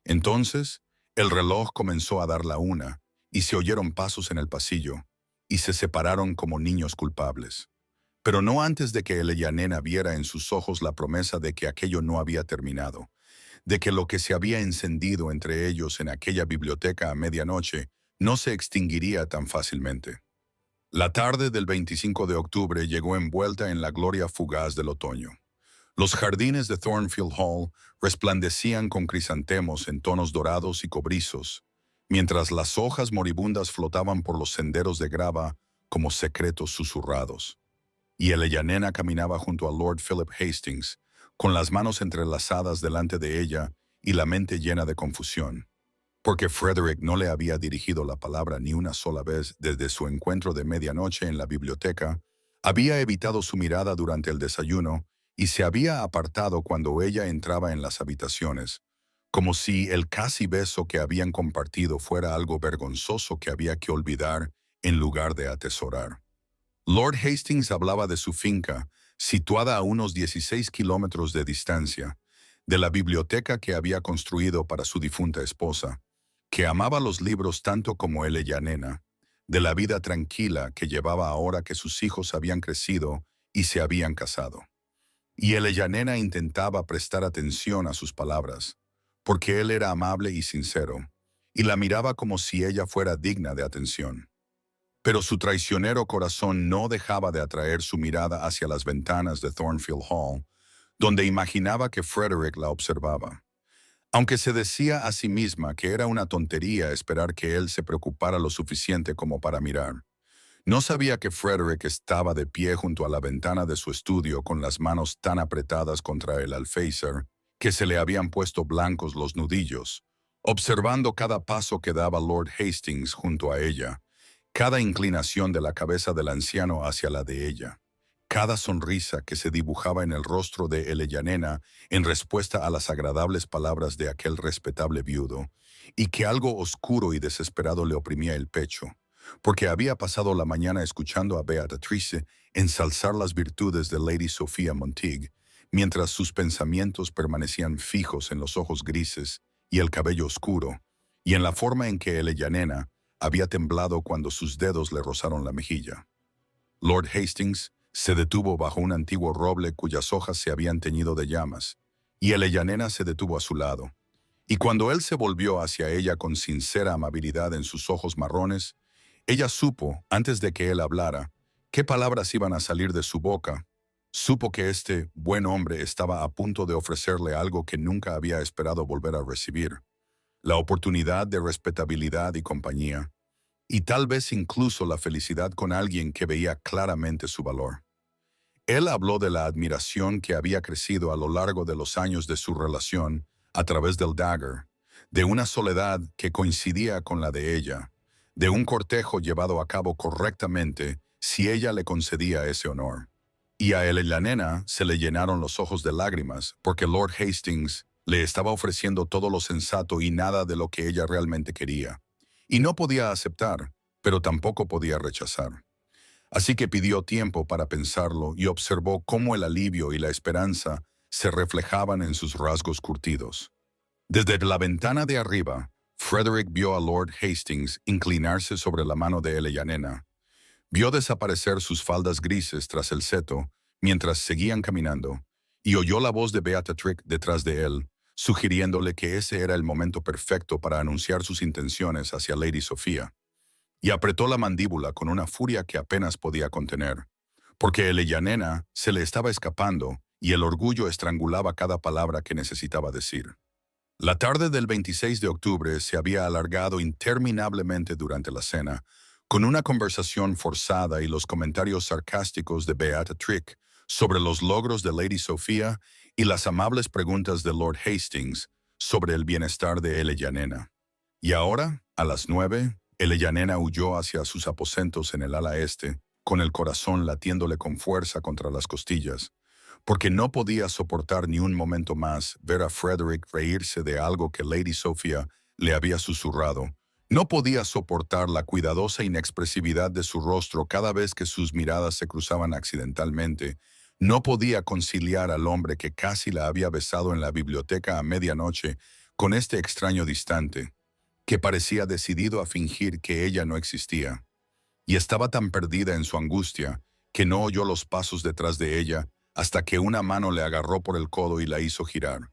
Entonces, el reloj comenzó a dar la una, y se oyeron pasos en el pasillo, y se separaron como niños culpables. Pero no antes de que Yanena viera en sus ojos la promesa de que aquello no había terminado, de que lo que se había encendido entre ellos en aquella biblioteca a medianoche no se extinguiría tan fácilmente. La tarde del 25 de octubre llegó envuelta en la gloria fugaz del otoño. Los jardines de Thornfield Hall resplandecían con crisantemos en tonos dorados y cobrizos, mientras las hojas moribundas flotaban por los senderos de grava como secretos susurrados. Y Yanena caminaba junto a Lord Philip Hastings, con las manos entrelazadas delante de ella y la mente llena de confusión, porque Frederick no le había dirigido la palabra ni una sola vez desde su encuentro de medianoche en la biblioteca, había evitado su mirada durante el desayuno y se había apartado cuando ella entraba en las habitaciones, como si el casi beso que habían compartido fuera algo vergonzoso que había que olvidar en lugar de atesorar. Lord Hastings hablaba de su finca, situada a unos 16 kilómetros de distancia, de la biblioteca que había construido para su difunta esposa, que amaba los libros tanto como Yanena, de la vida tranquila que llevaba ahora que sus hijos habían crecido y se habían casado. Y Yanena intentaba prestar atención a sus palabras, porque él era amable y sincero, y la miraba como si ella fuera digna de atención. Pero su traicionero corazón no dejaba de atraer su mirada hacia las ventanas de Thornfield Hall, donde imaginaba que Frederick la observaba. Aunque se decía a sí misma que era una tontería esperar que él se preocupara lo suficiente como para mirar, no sabía que Frederick estaba de pie junto a la ventana de su estudio con las manos tan apretadas contra el alféizar que se le habían puesto blancos los nudillos, observando cada paso que daba Lord Hastings junto a ella, cada inclinación de la cabeza del anciano hacia la de ella, cada sonrisa que se dibujaba en el rostro de Yanena en respuesta a las agradables palabras de aquel respetable viudo, y que algo oscuro y desesperado le oprimía el pecho, porque había pasado la mañana escuchando a Beatrice ensalzar las virtudes de Lady Sophia Montague, mientras sus pensamientos permanecían fijos en los ojos grises y el cabello oscuro, y en la forma en que Yanena había temblado cuando sus dedos le rozaron la mejilla. Lord Hastings se detuvo bajo un antiguo roble cuyas hojas se habían teñido de llamas, y Yanena se detuvo a su lado. Y cuando él se volvió hacia ella con sincera amabilidad en sus ojos marrones, ella supo, antes de que él hablara, qué palabras iban a salir de su boca. Supo que este buen hombre estaba a punto de ofrecerle algo que nunca había esperado volver a recibir, la oportunidad de respetabilidad y compañía, y tal vez incluso la felicidad con alguien que veía claramente su valor. Él habló de la admiración que había crecido a lo largo de los años de su relación a través del Dagger, de una soledad que coincidía con la de ella, de un cortejo llevado a cabo correctamente si ella le concedía ese honor. Y a Yanena se le llenaron los ojos de lágrimas porque Lord Hastings le estaba ofreciendo todo lo sensato y nada de lo que ella realmente quería. Y no podía aceptar, pero tampoco podía rechazar. Así que pidió tiempo para pensarlo y observó cómo el alivio y la esperanza se reflejaban en sus rasgos curtidos. Desde la ventana de arriba, Frederick vio a Lord Hastings inclinarse sobre la mano de Yanena. Vio desaparecer sus faldas grises tras el seto mientras seguían caminando, y oyó la voz de Beatrix detrás de él, sugiriéndole que ese era el momento perfecto para anunciar sus intenciones hacia Lady Sophia. y apretó la mandíbula con una furia que apenas podía contener, porque Eleyanena se le estaba escapando y el orgullo estrangulaba cada palabra que necesitaba decir. La tarde del 26 de octubre se había alargado interminablemente durante la cena, con una conversación forzada y los comentarios sarcásticos de Beata Trick sobre los logros de Lady Sofía y las amables preguntas de Lord Hastings sobre el bienestar de Eleyanena. Y ahora, a las 9, Eleyanena huyó hacia sus aposentos en el ala este, con el corazón latiéndole con fuerza contra las costillas, porque no podía soportar ni un momento más ver a Frederick reírse de algo que Lady Sophia le había susurrado. No podía soportar la cuidadosa inexpresividad de su rostro cada vez que sus miradas se cruzaban accidentalmente. No podía conciliar al hombre que casi la había besado en la biblioteca a medianoche con este extraño distante, que parecía decidido a fingir que ella no existía. Y estaba tan perdida en su angustia que no oyó los pasos detrás de ella hasta que una mano le agarró por el codo y la hizo girar.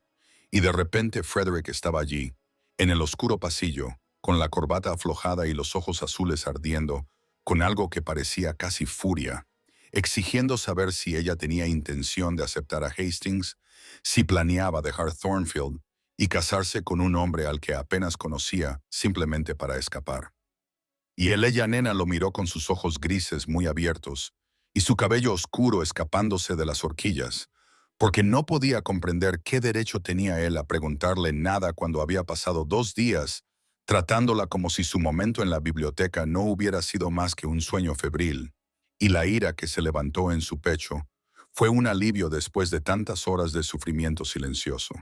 Y de repente Frederick estaba allí, en el oscuro pasillo, con la corbata aflojada y los ojos azules ardiendo, con algo que parecía casi furia, exigiendo saber si ella tenía intención de aceptar a Hastings, si planeaba dejar Thornfield y casarse con un hombre al que apenas conocía simplemente para escapar. Y Eleyanena lo miró con sus ojos grises muy abiertos y su cabello oscuro escapándose de las horquillas, porque no podía comprender qué derecho tenía él a preguntarle nada cuando había pasado 2 días tratándola como si su momento en la biblioteca no hubiera sido más que un sueño febril, y la ira que se levantó en su pecho fue un alivio después de tantas horas de sufrimiento silencioso.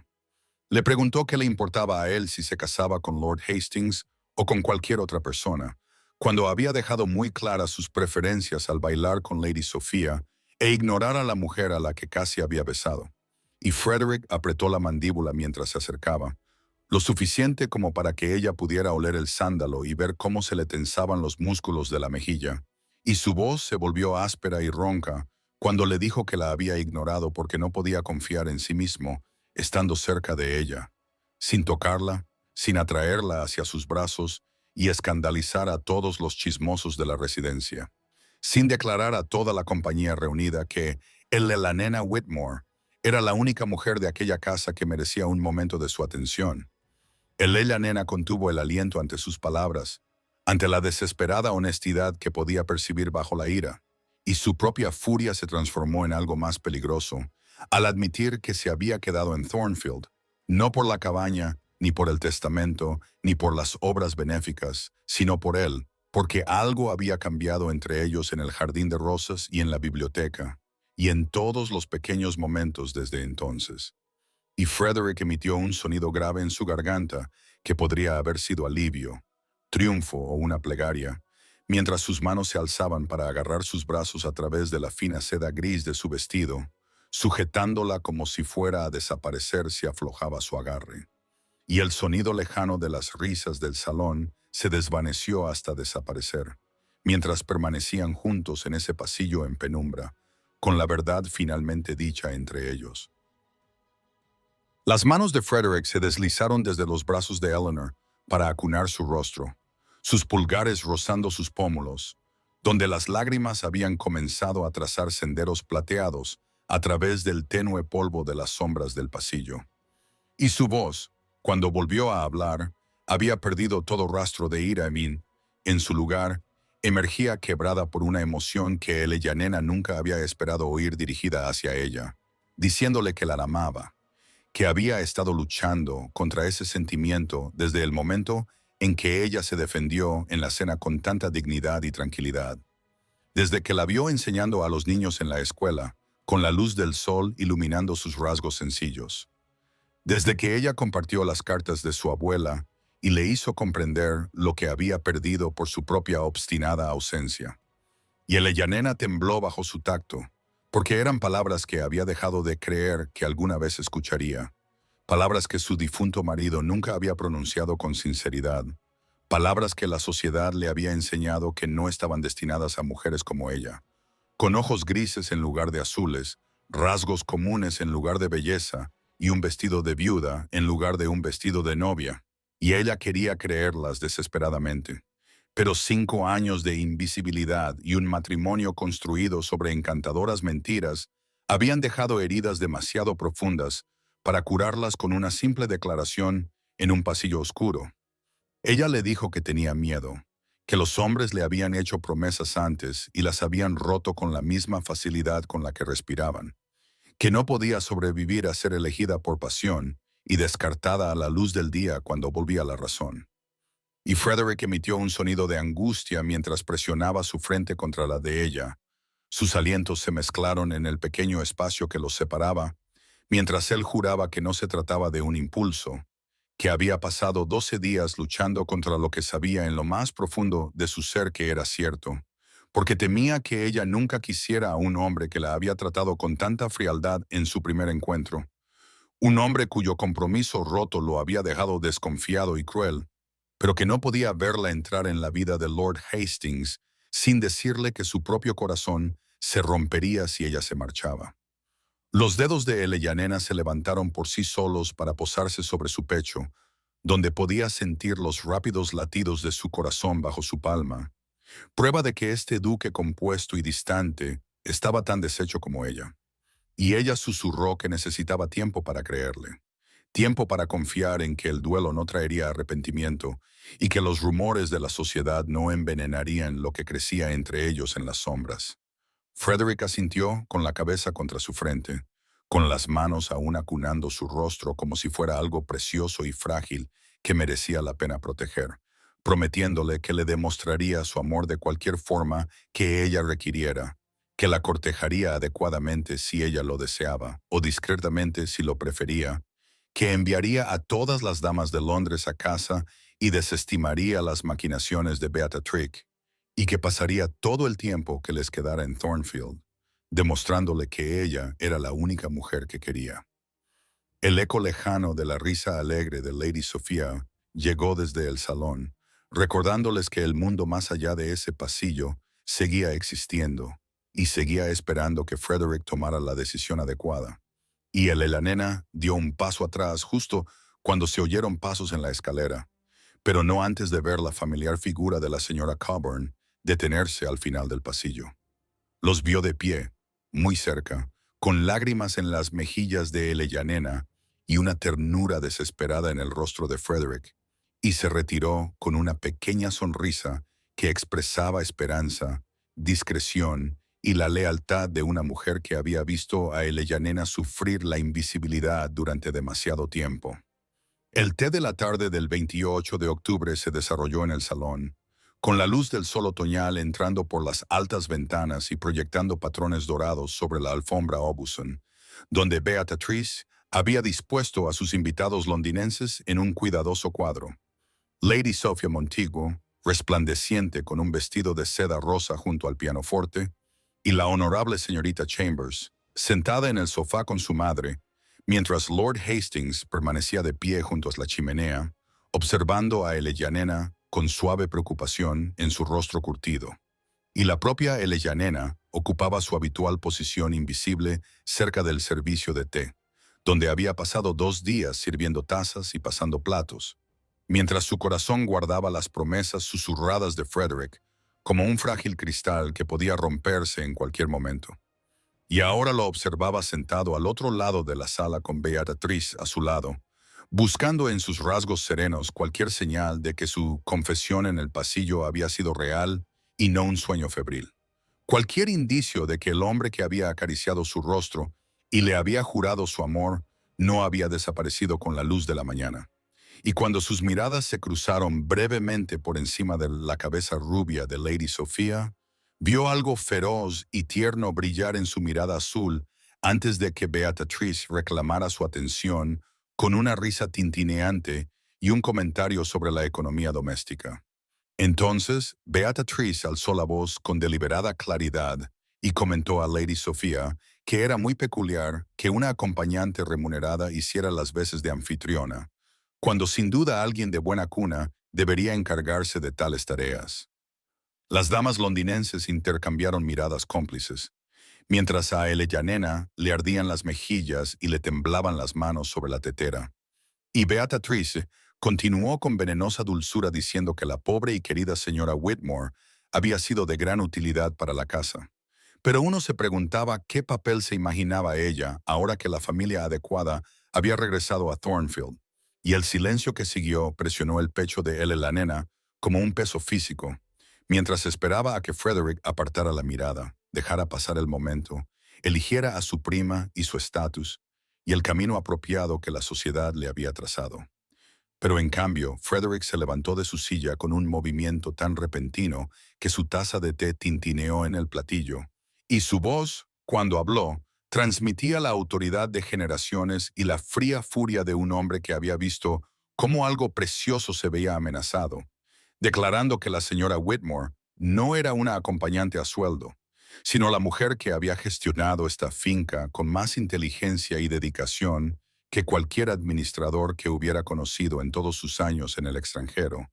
Le preguntó qué le importaba a él si se casaba con Lord Hastings o con cualquier otra persona, cuando había dejado muy claras sus preferencias al bailar con Lady Sofía e ignorar a la mujer a la que casi había besado. Y Frederick apretó la mandíbula mientras se acercaba, lo suficiente como para que ella pudiera oler el sándalo y ver cómo se le tensaban los músculos de la mejilla, y su voz se volvió áspera y ronca cuando le dijo que la había ignorado porque no podía confiar en sí mismo, estando cerca de ella, sin tocarla, sin atraerla hacia sus brazos y escandalizar a todos los chismosos de la residencia, sin declarar a toda la compañía reunida que la nena Whitmore era la única mujer de aquella casa que merecía un momento de su atención. La nena contuvo el aliento ante sus palabras, ante la desesperada honestidad que podía percibir bajo la ira, y su propia furia se transformó en algo más peligroso, al admitir que se había quedado en Thornfield, no por la cabaña, ni por el testamento, ni por las obras benéficas, sino por él, porque algo había cambiado entre ellos en el jardín de rosas y en la biblioteca, y en todos los pequeños momentos desde entonces. Y Frederick emitió un sonido grave en su garganta que podría haber sido alivio, triunfo o una plegaria, mientras sus manos se alzaban para agarrar sus brazos a través de la fina seda gris de su vestido, sujetándola como si fuera a desaparecer si aflojaba su agarre. Y el sonido lejano de las risas del salón se desvaneció hasta desaparecer, mientras permanecían juntos en ese pasillo en penumbra, con la verdad finalmente dicha entre ellos. Las manos de Frederick se deslizaron desde los brazos de Eleanor para acunar su rostro, sus pulgares rozando sus pómulos, donde las lágrimas habían comenzado a trazar senderos plateados a través del tenue polvo de las sombras del pasillo. Y su voz, cuando volvió a hablar, había perdido todo rastro de ira. En su lugar, emergía quebrada por una emoción que Eleyanena nunca había esperado oír dirigida hacia ella, diciéndole que la amaba, que había estado luchando contra ese sentimiento desde el momento en que ella se defendió en la cena con tanta dignidad y tranquilidad, desde que la vio enseñando a los niños en la escuela, con la luz del sol iluminando sus rasgos sencillos, desde que ella compartió las cartas de su abuela y le hizo comprender lo que había perdido por su propia obstinada ausencia. Y Eleyanena tembló bajo su tacto, porque eran palabras que había dejado de creer que alguna vez escucharía, palabras que su difunto marido nunca había pronunciado con sinceridad, palabras que la sociedad le había enseñado que no estaban destinadas a mujeres como ella, con ojos grises en lugar de azules, rasgos comunes en lugar de belleza, y un vestido de viuda en lugar de un vestido de novia, y ella quería creerlas desesperadamente. Pero 5 años de invisibilidad y un matrimonio construido sobre encantadoras mentiras habían dejado heridas demasiado profundas para curarlas con una simple declaración en un pasillo oscuro. Ella le dijo que tenía miedo, que los hombres le habían hecho promesas antes y las habían roto con la misma facilidad con la que respiraban, que no podía sobrevivir a ser elegida por pasión y descartada a la luz del día cuando volvía la razón. Y Frederick emitió un sonido de angustia mientras presionaba su frente contra la de ella. Sus alientos se mezclaron en el pequeño espacio que los separaba, mientras él juraba que no se trataba de un impulso, que había pasado 12 días luchando contra lo que sabía en lo más profundo de su ser que era cierto, porque temía que ella nunca quisiera a un hombre que la había tratado con tanta frialdad en su primer encuentro, un hombre cuyo compromiso roto lo había dejado desconfiado y cruel, pero que no podía verla entrar en la vida de Lord Hastings sin decirle que su propio corazón se rompería si ella se marchaba. Los dedos de Eleyanena se levantaron por sí solos para posarse sobre su pecho, donde podía sentir los rápidos latidos de su corazón bajo su palma, prueba de que este duque compuesto y distante estaba tan deshecho como ella. Y ella susurró que necesitaba tiempo para creerle, tiempo para confiar en que el duelo no traería arrepentimiento y que los rumores de la sociedad no envenenarían lo que crecía entre ellos en las sombras. Frederick asintió con la cabeza contra su frente, con las manos aún acunando su rostro como si fuera algo precioso y frágil que merecía la pena proteger, prometiéndole que le demostraría su amor de cualquier forma que ella requiriera, que la cortejaría adecuadamente si ella lo deseaba, o discretamente si lo prefería, que enviaría a todas las damas de Londres a casa y desestimaría las maquinaciones de Beatrix, y que pasaría todo el tiempo que les quedara en Thornfield, demostrándole que ella era la única mujer que quería. El eco lejano de la risa alegre de Lady Sophia llegó desde el salón, recordándoles que el mundo más allá de ese pasillo seguía existiendo, y seguía esperando que Frederick tomara la decisión adecuada. Y la nena dio un paso atrás justo cuando se oyeron pasos en la escalera, pero no antes de ver la familiar figura de la señora Coburn detenerse al final del pasillo. Los vio de pie, muy cerca, con lágrimas en las mejillas de Eleyanena y una ternura desesperada en el rostro de Frederick, y se retiró con una pequeña sonrisa que expresaba esperanza, discreción y la lealtad de una mujer que había visto a Eleyanena sufrir la invisibilidad durante demasiado tiempo. El té de la tarde del 28 de octubre se desarrolló en el salón, con la luz del sol otoñal entrando por las altas ventanas y proyectando patrones dorados sobre la alfombra Aubusson, donde Beatrice había dispuesto a sus invitados londinenses en un cuidadoso cuadro. Lady Sophia Montagu, resplandeciente con un vestido de seda rosa junto al pianoforte, y la honorable señorita Chambers, sentada en el sofá con su madre, mientras Lord Hastings permanecía de pie junto a la chimenea, observando a Eleyanena con suave preocupación en su rostro curtido. Y la propia Eleyanena ocupaba su habitual posición invisible cerca del servicio de té, donde había pasado 2 días sirviendo tazas y pasando platos, mientras su corazón guardaba las promesas susurradas de Frederick, como un frágil cristal que podía romperse en cualquier momento. Y ahora lo observaba sentado al otro lado de la sala con Beatrice a su lado, buscando en sus rasgos serenos cualquier señal de que su confesión en el pasillo había sido real y no un sueño febril. Cualquier indicio de que el hombre que había acariciado su rostro y le había jurado su amor no había desaparecido con la luz de la mañana. Y cuando sus miradas se cruzaron brevemente por encima de la cabeza rubia de Lady Sophia, vio algo feroz y tierno brillar en su mirada azul antes de que Beatrice reclamara su atención con una risa tintineante y un comentario sobre la economía doméstica. Entonces, Beatrice alzó la voz con deliberada claridad y comentó a Lady Sophia que era muy peculiar que una acompañante remunerada hiciera las veces de anfitriona, cuando sin duda alguien de buena cuna debería encargarse de tales tareas. Las damas londinenses intercambiaron miradas cómplices, mientras a Eleyanena le ardían las mejillas y le temblaban las manos sobre la tetera. Y Beatrice, Continuó con venenosa dulzura diciendo que la pobre y querida señora Whitmore había sido de gran utilidad para la casa. Pero uno se preguntaba qué papel se imaginaba ella ahora que la familia adecuada había regresado a Thornfield, y el silencio que siguió presionó el pecho de él y la nena como un peso físico, mientras esperaba a que Frederick apartara la mirada, dejara pasar el momento, eligiera a su prima y su estatus, y el camino apropiado que la sociedad le había trazado. Pero en cambio, Frederick se levantó de su silla con un movimiento tan repentino que su taza de té tintineó en el platillo, y su voz, cuando habló, transmitía la autoridad de generaciones y la fría furia de un hombre que había visto cómo algo precioso se veía amenazado, declarando que la señora Whitmore no era una acompañante a sueldo, sino la mujer que había gestionado esta finca con más inteligencia y dedicación que cualquier administrador que hubiera conocido en todos sus años en el extranjero,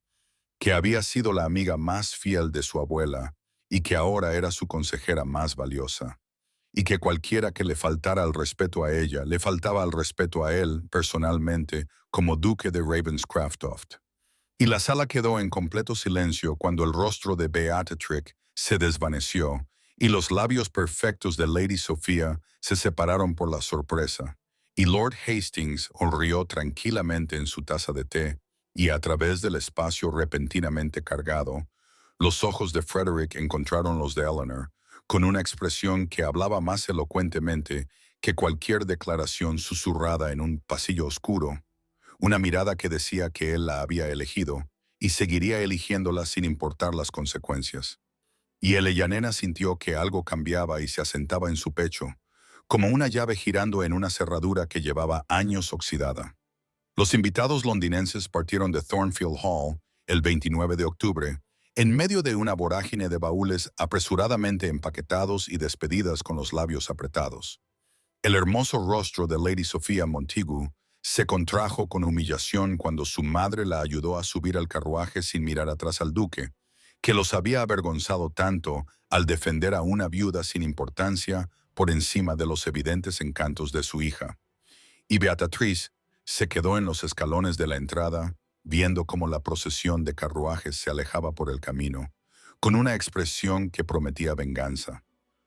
que había sido la amiga más fiel de su abuela y que ahora era su consejera más valiosa, y que cualquiera que le faltara el respeto a ella, le faltaba el respeto a él personalmente como duque de Ravenscraftoft. Y la sala quedó en completo silencio cuando el rostro de Beatrix se desvaneció y los labios perfectos de Lady Sophia se separaron por la sorpresa, y Lord Hastings sonrió tranquilamente en su taza de té, y a través del espacio repentinamente cargado, los ojos de Frederick encontraron los de Eleanor, con una expresión que hablaba más elocuentemente que cualquier declaración susurrada en un pasillo oscuro, una mirada que decía que él la había elegido y seguiría eligiéndola sin importar las consecuencias. Y el Ellanena sintió que algo cambiaba y se asentaba en su pecho, como una llave girando en una cerradura que llevaba años oxidada. Los invitados londinenses partieron de Thornfield Hall el 29 de octubre, en medio de una vorágine de baúles apresuradamente empaquetados y despedidas con los labios apretados. El hermoso rostro de Lady Sophia Montagu se contrajo con humillación cuando su madre la ayudó a subir al carruaje sin mirar atrás al duque, que los había avergonzado tanto al defender a una viuda sin importancia por encima de los evidentes encantos de su hija. Y Beatriz se quedó en los escalones de la entrada, viendo cómo la procesión de carruajes se alejaba por el camino, con una expresión que prometía venganza.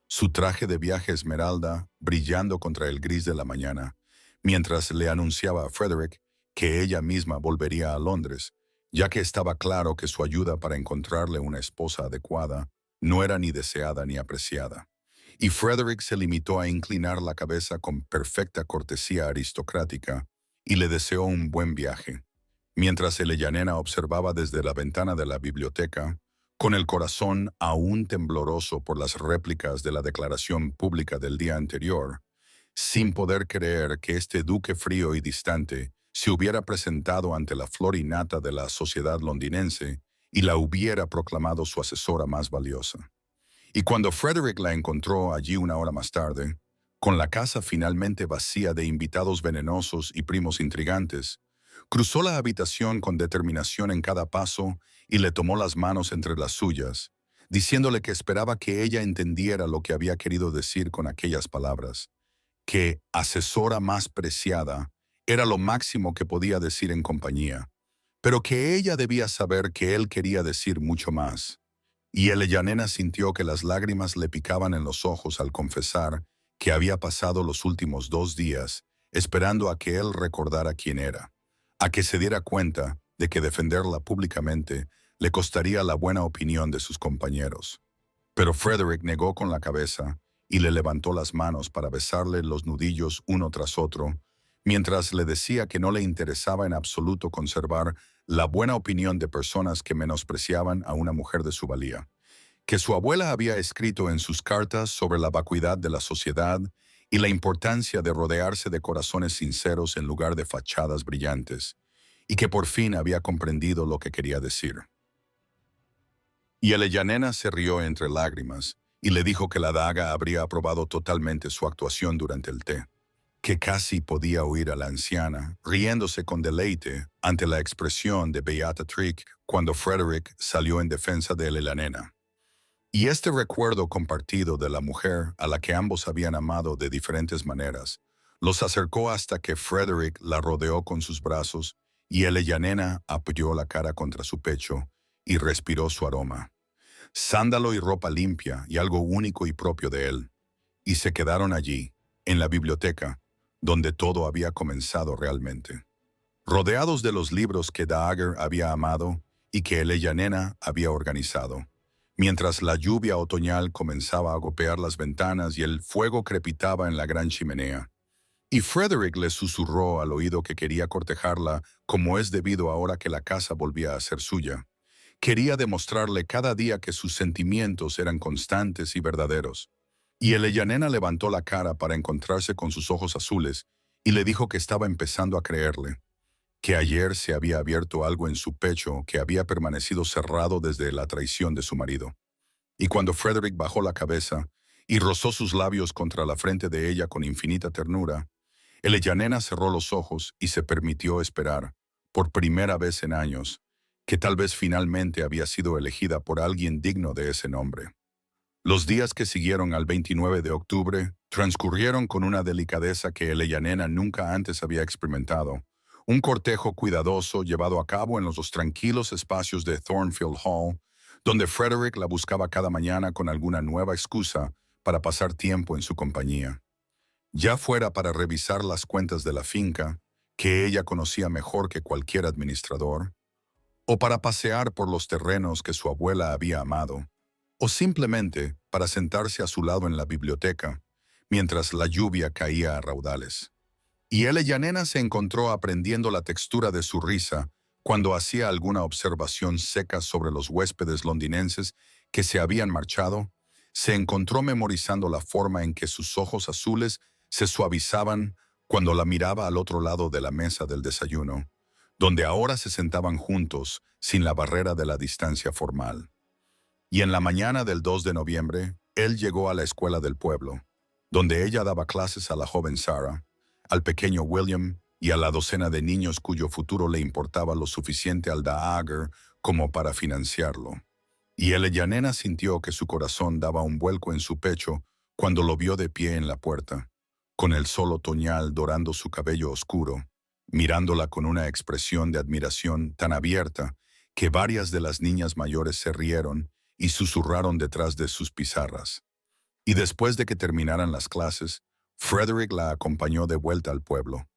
Su traje de viaje esmeralda brillando contra el gris de la mañana, mientras le anunciaba a Frederick que ella misma volvería a Londres, ya que estaba claro que su ayuda para encontrarle una esposa adecuada no era ni deseada ni apreciada. Y Frederick se limitó a inclinar la cabeza con perfecta cortesía aristocrática y le deseó un buen viaje, mientras el Ellanena observaba desde la ventana de la biblioteca, con el corazón aún tembloroso por las réplicas de la declaración pública del día anterior, sin poder creer que este duque frío y distante se hubiera presentado ante la flor y nata de la sociedad londinense y la hubiera proclamado su asesora más valiosa. Y cuando Frederick la encontró allí una hora más tarde, con la casa finalmente vacía de invitados venenosos y primos intrigantes, cruzó la habitación con determinación en cada paso y le tomó las manos entre las suyas, diciéndole que esperaba que ella entendiera lo que había querido decir con aquellas palabras, que asesora más preciada era lo máximo que podía decir en compañía, pero que ella debía saber que él quería decir mucho más. Y el Ellanena sintió que las lágrimas le picaban en los ojos al confesar que había pasado los últimos 2 días esperando a que él recordara quién era, a que se diera cuenta de que defenderla públicamente le costaría la buena opinión de sus compañeros. Pero Frederick negó con la cabeza y le levantó las manos para besarle los nudillos uno tras otro, mientras le decía que no le interesaba en absoluto conservar la buena opinión de personas que menospreciaban a una mujer de su valía, que su abuela había escrito en sus cartas sobre la vacuidad de la sociedad y la importancia de rodearse de corazones sinceros en lugar de fachadas brillantes, y que por fin había comprendido lo que quería decir. Y el Ellanena se rió entre lágrimas y le dijo que la daga habría aprobado totalmente su actuación durante el té, que casi podía oír a la anciana riéndose con deleite ante la expresión de Beatrix cuando Frederick salió en defensa de la nena. Y este recuerdo compartido de la mujer a la que ambos habían amado de diferentes maneras los acercó hasta que Frederick la rodeó con sus brazos y Eleyanena apoyó la cara contra su pecho y respiró su aroma. Sándalo y ropa limpia y algo único y propio de él. Y se quedaron allí, en la biblioteca, donde todo había comenzado realmente. Rodeados de los libros que Dagger había amado y que Eleyanena había organizado, mientras la lluvia otoñal comenzaba a golpear las ventanas y el fuego crepitaba en la gran chimenea. Y Frederick le susurró al oído que quería cortejarla como es debido ahora que la casa volvía a ser suya. Quería demostrarle cada día que sus sentimientos eran constantes y verdaderos. Y Eleyanena levantó la cara para encontrarse con sus ojos azules y le dijo que estaba empezando a creerle, que ayer se había abierto algo en su pecho que había permanecido cerrado desde la traición de su marido. Y cuando Frederick bajó la cabeza y rozó sus labios contra la frente de ella con infinita ternura, Eleyanena cerró los ojos y se permitió esperar, por primera vez en años, que tal vez finalmente había sido elegida por alguien digno de ese nombre. Los días que siguieron al 29 de octubre transcurrieron con una delicadeza que Eleyanena nunca antes había experimentado. Un cortejo cuidadoso llevado a cabo en los tranquilos espacios de Thornfield Hall, donde Frederick la buscaba cada mañana con alguna nueva excusa para pasar tiempo en su compañía. Ya fuera para revisar las cuentas de la finca, que ella conocía mejor que cualquier administrador, o para pasear por los terrenos que su abuela había amado, o simplemente para sentarse a su lado en la biblioteca, mientras la lluvia caía a raudales. Y Eleyanena se encontró aprendiendo la textura de su risa cuando hacía alguna observación seca sobre los huéspedes londinenses que se habían marchado, se encontró memorizando la forma en que sus ojos azules se suavizaban cuando la miraba al otro lado de la mesa del desayuno, donde ahora se sentaban juntos sin la barrera de la distancia formal. Y en la mañana del 2 de noviembre, él llegó a la escuela del pueblo, donde ella daba clases a la joven Sarah, al pequeño William y a la docena de niños cuyo futuro le importaba lo suficiente al Dagger como para financiarlo. Y Eleyanena sintió que su corazón daba un vuelco en su pecho cuando lo vio de pie en la puerta, con el sol otoñal dorando su cabello oscuro, mirándola con una expresión de admiración tan abierta que varias de las niñas mayores se rieron y susurraron detrás de sus pizarras. Y después de que terminaran las clases, Frederick la acompañó de vuelta al pueblo,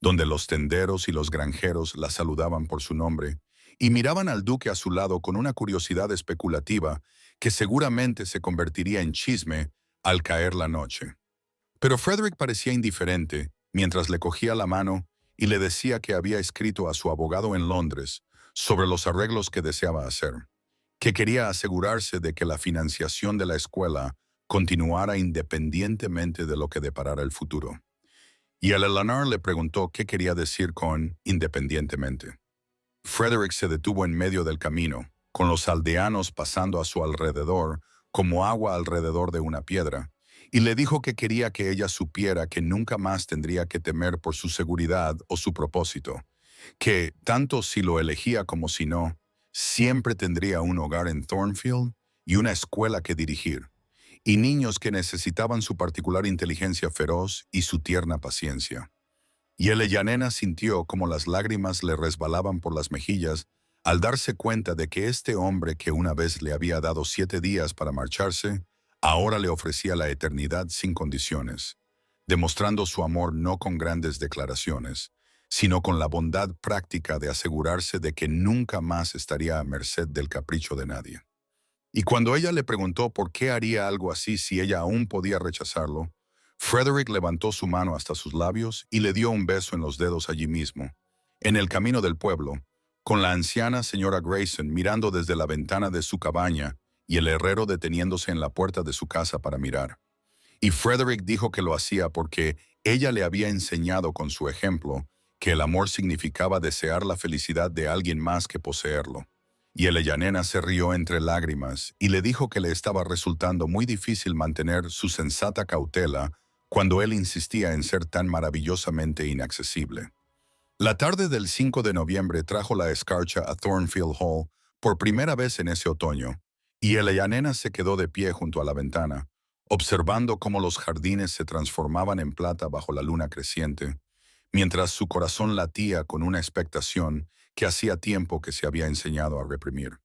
donde los tenderos y los granjeros la saludaban por su nombre y miraban al duque a su lado con una curiosidad especulativa que seguramente se convertiría en chisme al caer la noche. Pero Frederick parecía indiferente mientras le cogía la mano y le decía que había escrito a su abogado en Londres sobre los arreglos que deseaba hacer, que quería asegurarse de que la financiación de la escuela continuara independientemente de lo que deparara el futuro. Y Eleanor le preguntó qué quería decir con independientemente. Frederick se detuvo en medio del camino, con los aldeanos pasando a su alrededor como agua alrededor de una piedra, y le dijo que quería que ella supiera que nunca más tendría que temer por su seguridad o su propósito, que, tanto si lo elegía como si no, siempre tendría un hogar en Thornfield y una escuela que dirigir, y niños que necesitaban su particular inteligencia feroz y su tierna paciencia. Y Eleyanena sintió como las lágrimas le resbalaban por las mejillas al darse cuenta de que este hombre que una vez le había dado 7 días para marcharse, ahora le ofrecía la eternidad sin condiciones, demostrando su amor no con grandes declaraciones, sino con la bondad práctica de asegurarse de que nunca más estaría a merced del capricho de nadie. Y cuando ella le preguntó por qué haría algo así si ella aún podía rechazarlo, Frederick levantó su mano hasta sus labios y le dio un beso en los dedos allí mismo, en el camino del pueblo, con la anciana señora Grayson mirando desde la ventana de su cabaña y el herrero deteniéndose en la puerta de su casa para mirar. Y Frederick dijo que lo hacía porque ella le había enseñado con su ejemplo que el amor significaba desear la felicidad de alguien más que poseerlo. Y Eleyanena se rió entre lágrimas y le dijo que le estaba resultando muy difícil mantener su sensata cautela cuando él insistía en ser tan maravillosamente inaccesible. La tarde del 5 de noviembre trajo la escarcha a Thornfield Hall por primera vez en ese otoño, y Eleyanena se quedó de pie junto a la ventana, observando cómo los jardines se transformaban en plata bajo la luna creciente, mientras su corazón latía con una expectación que hacía tiempo que se había enseñado a reprimir.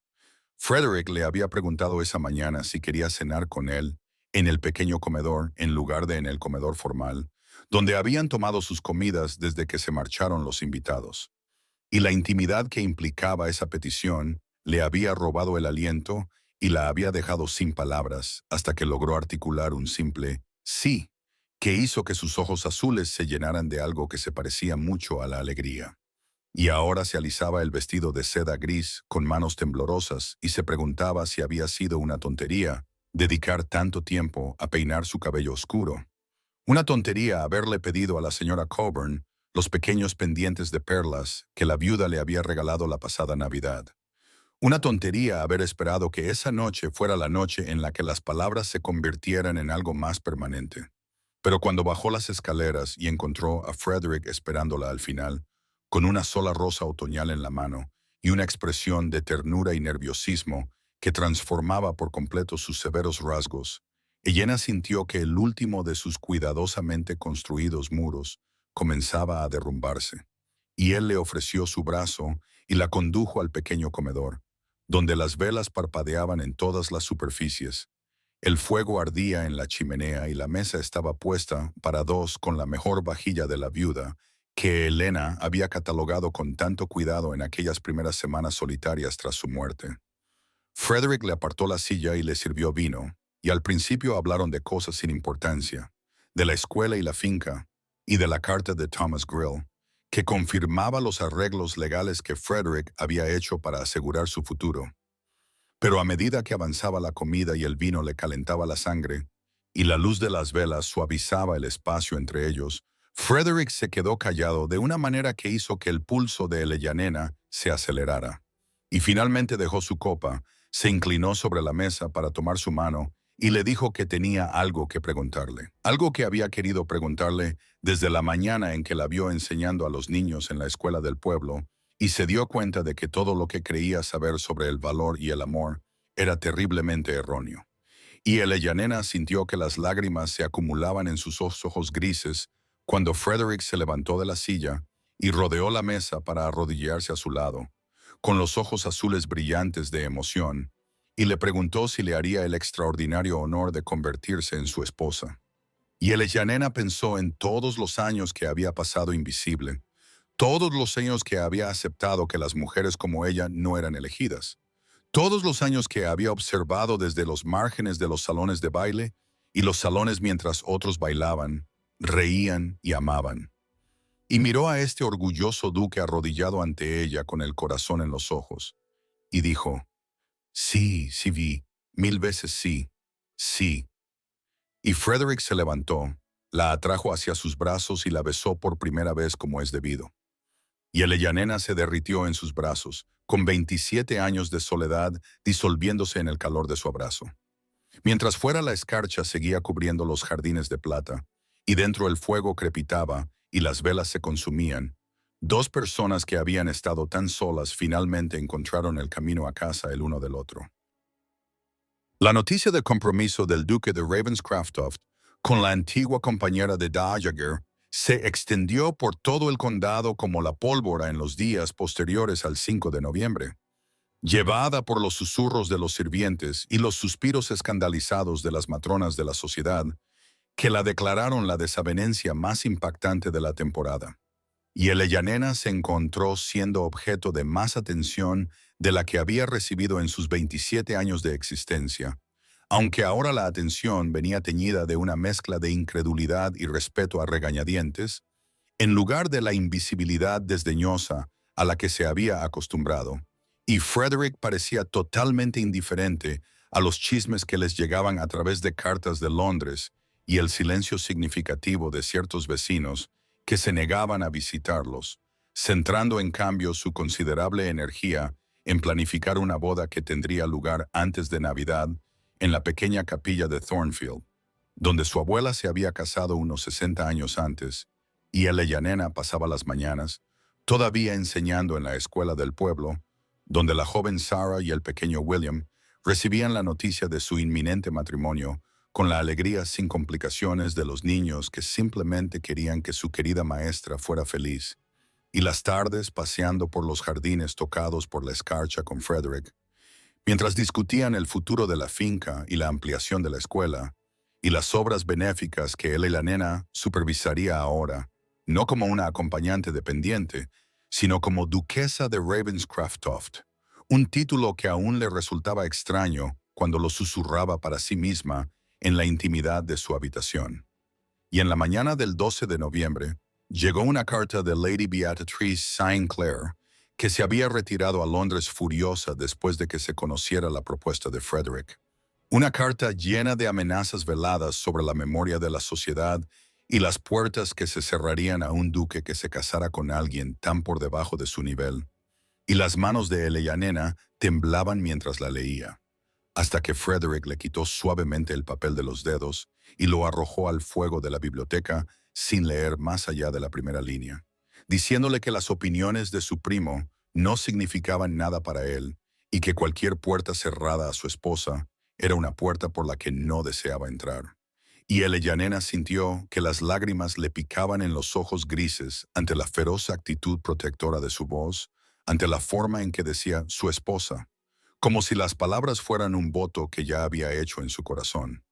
Frederick le había preguntado esa mañana si quería cenar con él en el pequeño comedor en lugar de en el comedor formal, donde habían tomado sus comidas desde que se marcharon los invitados. Y la intimidad que implicaba esa petición le había robado el aliento y la había dejado sin palabras hasta que logró articular un simple sí, que hizo que sus ojos azules se llenaran de algo que se parecía mucho a la alegría. Y ahora se alisaba el vestido de seda gris con manos temblorosas y se preguntaba si había sido una tontería dedicar tanto tiempo a peinar su cabello oscuro. Una tontería haberle pedido a la señora Coburn los pequeños pendientes de perlas que la viuda le había regalado la pasada Navidad. Una tontería haber esperado que esa noche fuera la noche en la que las palabras se convirtieran en algo más permanente. Pero cuando bajó las escaleras y encontró a Frederick esperándola al final, con una sola rosa otoñal en la mano y una expresión de ternura y nerviosismo que transformaba por completo sus severos rasgos, Elena sintió que el último de sus cuidadosamente construidos muros comenzaba a derrumbarse, y él le ofreció su brazo y la condujo al pequeño comedor, donde las velas parpadeaban en todas las superficies. El fuego ardía en la chimenea y la mesa estaba puesta para dos con la mejor vajilla de la viuda, que Elena había catalogado con tanto cuidado en aquellas primeras semanas solitarias tras su muerte. Frederick le apartó la silla y le sirvió vino, y al principio hablaron de cosas sin importancia, de la escuela y la finca, y de la carta de Thomas Grill, que confirmaba los arreglos legales que Frederick había hecho para asegurar su futuro. Pero a medida que avanzaba la comida y el vino le calentaba la sangre, y la luz de las velas suavizaba el espacio entre ellos, Frederick se quedó callado de una manera que hizo que el pulso de Eleyanena se acelerara. Y finalmente dejó su copa, se inclinó sobre la mesa para tomar su mano y le dijo que tenía algo que preguntarle. Algo que había querido preguntarle desde la mañana en que la vio enseñando a los niños en la escuela del pueblo, y se dio cuenta de que todo lo que creía saber sobre el valor y el amor era terriblemente erróneo. Y Eleyanena sintió que las lágrimas se acumulaban en sus ojos grises cuando Frederick se levantó de la silla y rodeó la mesa para arrodillarse a su lado, con los ojos azules brillantes de emoción, y le preguntó si le haría el extraordinario honor de convertirse en su esposa. Y Eleyanena pensó en todos los años que había pasado invisible, todos los años que había aceptado que las mujeres como ella no eran elegidas, todos los años que había observado desde los márgenes de los salones de baile y los salones mientras otros bailaban, reían y amaban. Y miró a este orgulloso duque arrodillado ante ella con el corazón en los ojos, y dijo, sí, sí vi, 1000 veces sí, sí. Y Frederick se levantó, la atrajo hacia sus brazos y la besó por primera vez como es debido. Y Eleyanena se derritió en sus brazos, con 27 años de soledad disolviéndose en el calor de su abrazo. Mientras fuera la escarcha seguía cubriendo los jardines de plata, y dentro el fuego crepitaba y las velas se consumían, dos personas que habían estado tan solas finalmente encontraron el camino a casa el uno del otro. La noticia del compromiso del duque de Ravenscroft con la antigua compañera de Dowager se extendió por todo el condado como la pólvora en los días posteriores al 5 de noviembre. Llevada por los susurros de los sirvientes y los suspiros escandalizados de las matronas de la sociedad, que la declararon la desavenencia más impactante de la temporada. Y Eleyanena se encontró siendo objeto de más atención de la que había recibido en sus 27 años de existencia, aunque ahora la atención venía teñida de una mezcla de incredulidad y respeto a regañadientes, en lugar de la invisibilidad desdeñosa a la que se había acostumbrado, y Frederick parecía totalmente indiferente a los chismes que les llegaban a través de cartas de Londres y el silencio significativo de ciertos vecinos que se negaban a visitarlos, centrando en cambio su considerable energía en planificar una boda que tendría lugar antes de Navidad en la pequeña capilla de Thornfield, donde su abuela se había casado unos 60 años antes, y Eleyanena pasaba las mañanas, todavía enseñando en la escuela del pueblo, donde la joven Sarah y el pequeño William recibían la noticia de su inminente matrimonio con la alegría sin complicaciones de los niños que simplemente querían que su querida maestra fuera feliz, y las tardes paseando por los jardines tocados por la escarcha con Frederick, mientras discutían el futuro de la finca y la ampliación de la escuela, y las obras benéficas que él y la nena supervisaría ahora, no como una acompañante dependiente, sino como duquesa de Ravenscroft, un título que aún le resultaba extraño cuando lo susurraba para sí misma en la intimidad de su habitación. Y en la mañana del 12 de noviembre, llegó una carta de Lady Beatrice St. Clair, que se había retirado a Londres furiosa después de que se conociera la propuesta de Frederick. Una carta llena de amenazas veladas sobre la memoria de la sociedad y las puertas que se cerrarían a un duque que se casara con alguien tan por debajo de su nivel. Y las manos de Eleanena temblaban mientras la leía, hasta que Frederick le quitó suavemente el papel de los dedos y lo arrojó al fuego de la biblioteca sin leer más allá de la primera línea, diciéndole que las opiniones de su primo no significaban nada para él y que cualquier puerta cerrada a su esposa era una puerta por la que no deseaba entrar. Y Eleanena sintió que las lágrimas le picaban en los ojos grises ante la feroz actitud protectora de su voz, ante la forma en que decía su esposa, como si las palabras fueran un voto que ya había hecho en su corazón.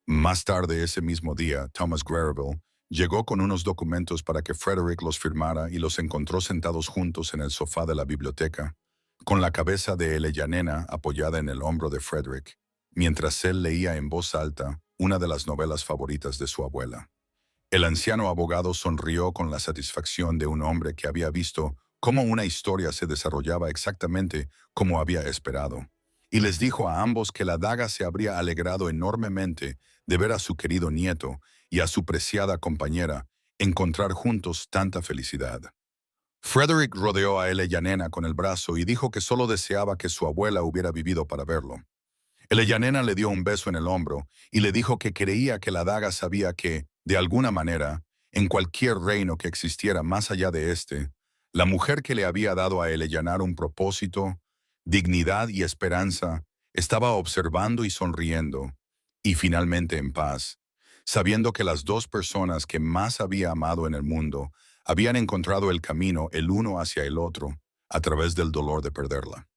Más tarde ese mismo día, Thomas Grenville llegó con unos documentos para que Frederick los firmara y los encontró sentados juntos en el sofá de la biblioteca, con la cabeza de Eleanena apoyada en el hombro de Frederick, mientras él leía en voz alta una de las novelas favoritas de su abuela. El anciano abogado sonrió con la satisfacción de un hombre que había visto cómo una historia se desarrollaba exactamente como había esperado, y les dijo a ambos que la daga se habría alegrado enormemente de ver a su querido nieto y a su preciada compañera encontrar juntos tanta felicidad. Frederick rodeó a Eleanena con el brazo y dijo que solo deseaba que su abuela hubiera vivido para verlo. Eleanena le dio un beso en el hombro y le dijo que creía que la daga sabía que, de alguna manera, en cualquier reino que existiera más allá de este, la mujer que le había dado a Eleanor un propósito, dignidad y esperanza, estaba observando y sonriendo, y finalmente en paz, sabiendo que las dos personas que más había amado en el mundo habían encontrado el camino el uno hacia el otro a través del dolor de perderla.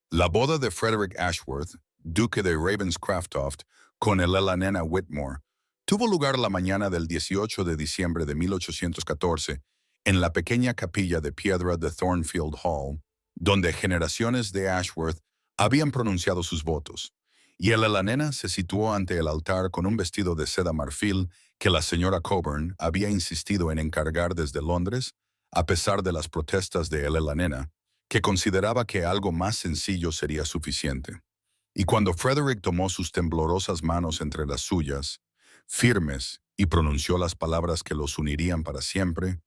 La boda de Frederick Ashworth, duque de Ravenscroft, con Eleanor Whitmore, tuvo lugar la mañana del 18 de diciembre de 1814 en la pequeña capilla de piedra de Thornfield Hall, donde generaciones de Ashworth habían pronunciado sus votos, y Eleanor se situó ante el altar con un vestido de seda marfil que la señora Coburn había insistido en encargar desde Londres, a pesar de las protestas de Eleanor, que consideraba que algo más sencillo sería suficiente. Y cuando Frederick tomó sus temblorosas manos entre las suyas, firmes, y pronunció las palabras que los unirían para siempre,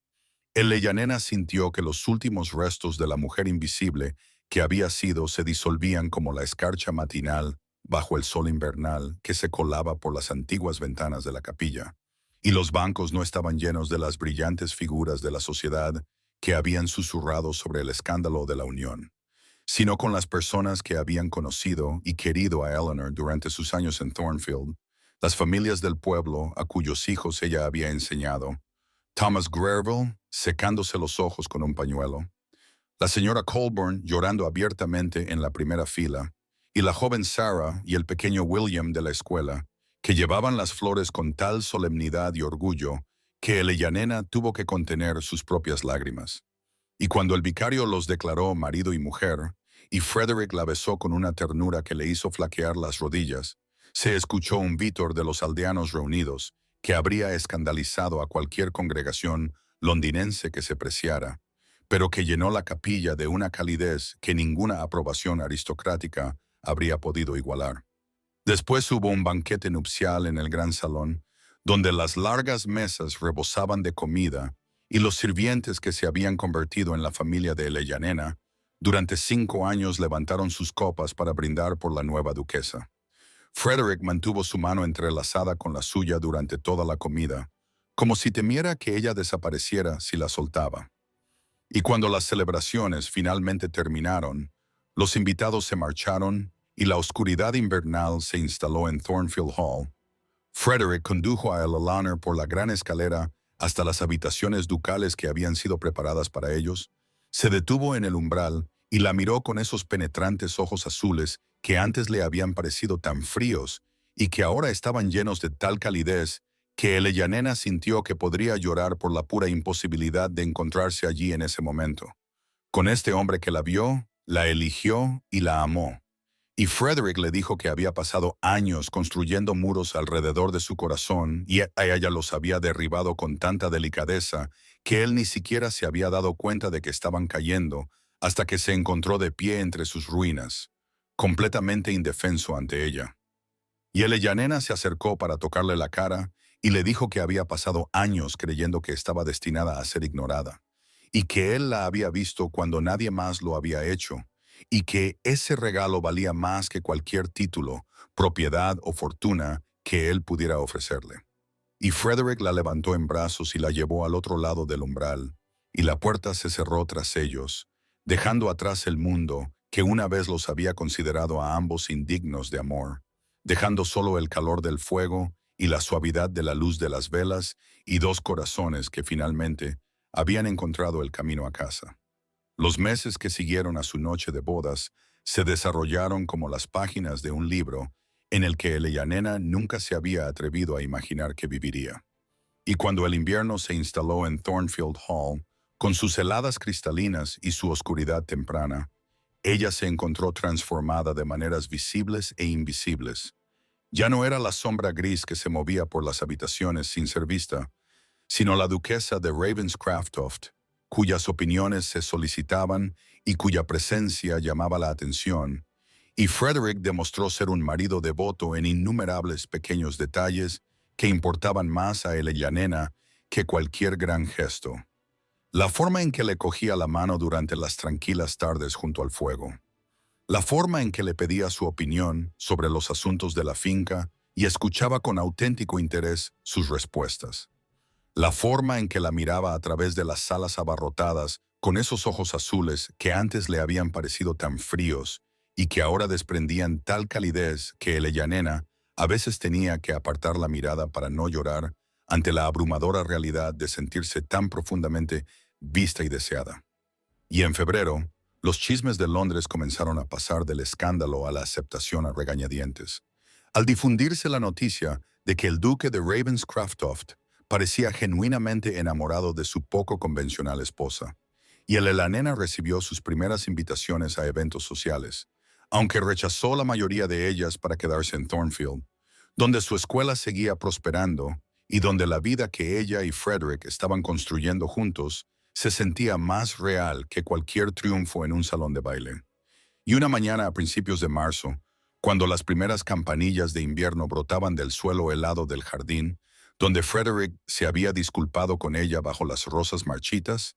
Eleanor sintió que los últimos restos de la mujer invisible que había sido se disolvían como la escarcha matinal bajo el sol invernal que se colaba por las antiguas ventanas de la capilla, y los bancos no estaban llenos de las brillantes figuras de la sociedad que habían susurrado sobre el escándalo de la unión, sino con las personas que habían conocido y querido a Eleanor durante sus años en Thornfield, las familias del pueblo a cuyos hijos ella había enseñado, Thomas Grenville secándose los ojos con un pañuelo, la señora Colburn llorando abiertamente en la primera fila, y la joven Sarah y el pequeño William de la escuela, que llevaban las flores con tal solemnidad y orgullo que Eleanor tuvo que contener sus propias lágrimas. Y cuando el vicario los declaró marido y mujer, y Frederick la besó con una ternura que le hizo flaquear las rodillas, se escuchó un vítor de los aldeanos reunidos, que habría escandalizado a cualquier congregación londinense que se preciara, pero que llenó la capilla de una calidez que ninguna aprobación aristocrática habría podido igualar. Después hubo un banquete nupcial en el gran salón, donde las largas mesas rebosaban de comida y los sirvientes que se habían convertido en la familia de Eleanor durante 5 años levantaron sus copas para brindar por la nueva duquesa. Frederick mantuvo su mano entrelazada con la suya durante toda la comida, como si temiera que ella desapareciera si la soltaba. Y cuando las celebraciones finalmente terminaron, los invitados se marcharon y la oscuridad invernal se instaló en Thornfield Hall, Frederick condujo a Eleanor por la gran escalera hasta las habitaciones ducales que habían sido preparadas para ellos, se detuvo en el umbral y la miró con esos penetrantes ojos azules que antes le habían parecido tan fríos y que ahora estaban llenos de tal calidez que Eleanor sintió que podría llorar por la pura imposibilidad de encontrarse allí en ese momento. Con este hombre que la vio, la eligió y la amó. Y Frederick le dijo que había pasado años construyendo muros alrededor de su corazón y a ella los había derribado con tanta delicadeza que él ni siquiera se había dado cuenta de que estaban cayendo hasta que se encontró de pie entre sus ruinas, completamente indefenso ante ella. Y Eleanor se acercó para tocarle la cara y le dijo que había pasado años creyendo que estaba destinada a ser ignorada, y que él la había visto cuando nadie más lo había hecho, y que ese regalo valía más que cualquier título, propiedad o fortuna que él pudiera ofrecerle. Y Frederick la levantó en brazos y la llevó al otro lado del umbral, y la puerta se cerró tras ellos, dejando atrás el mundo que una vez los había considerado a ambos indignos de amor, dejando solo el calor del fuego y la suavidad de la luz de las velas y dos corazones que finalmente habían encontrado el camino a casa. Los meses que siguieron a su noche de bodas se desarrollaron como las páginas de un libro en el que Eleanor nunca se había atrevido a imaginar que viviría. Y cuando el invierno se instaló en Thornfield Hall, con sus heladas cristalinas y su oscuridad temprana, ella se encontró transformada de maneras visibles e invisibles. Ya no era la sombra gris que se movía por las habitaciones sin ser vista, sino la duquesa de Ravenscraftoft, cuyas opiniones se solicitaban y cuya presencia llamaba la atención, y Frederick demostró ser un marido devoto en innumerables pequeños detalles que importaban más a Eleanor que cualquier gran gesto. La forma en que le cogía la mano durante las tranquilas tardes junto al fuego, la forma en que le pedía su opinión sobre los asuntos de la finca y escuchaba con auténtico interés sus respuestas. La forma en que la miraba a través de las salas abarrotadas con esos ojos azules que antes le habían parecido tan fríos y que ahora desprendían tal calidez que Eleanor a veces tenía que apartar la mirada para no llorar ante la abrumadora realidad de sentirse tan profundamente vista y deseada. Y en febrero, los chismes de Londres comenzaron a pasar del escándalo a la aceptación a regañadientes. Al difundirse la noticia de que el duque de Ravenscraftoft parecía genuinamente enamorado de su poco convencional esposa, y Eleanor recibió sus primeras invitaciones a eventos sociales, aunque rechazó la mayoría de ellas para quedarse en Thornfield, donde su escuela seguía prosperando y donde la vida que ella y Frederick estaban construyendo juntos se sentía más real que cualquier triunfo en un salón de baile. Y una mañana a principios de marzo, cuando las primeras campanillas de invierno brotaban del suelo helado del jardín, donde Frederick se había disculpado con ella bajo las rosas marchitas,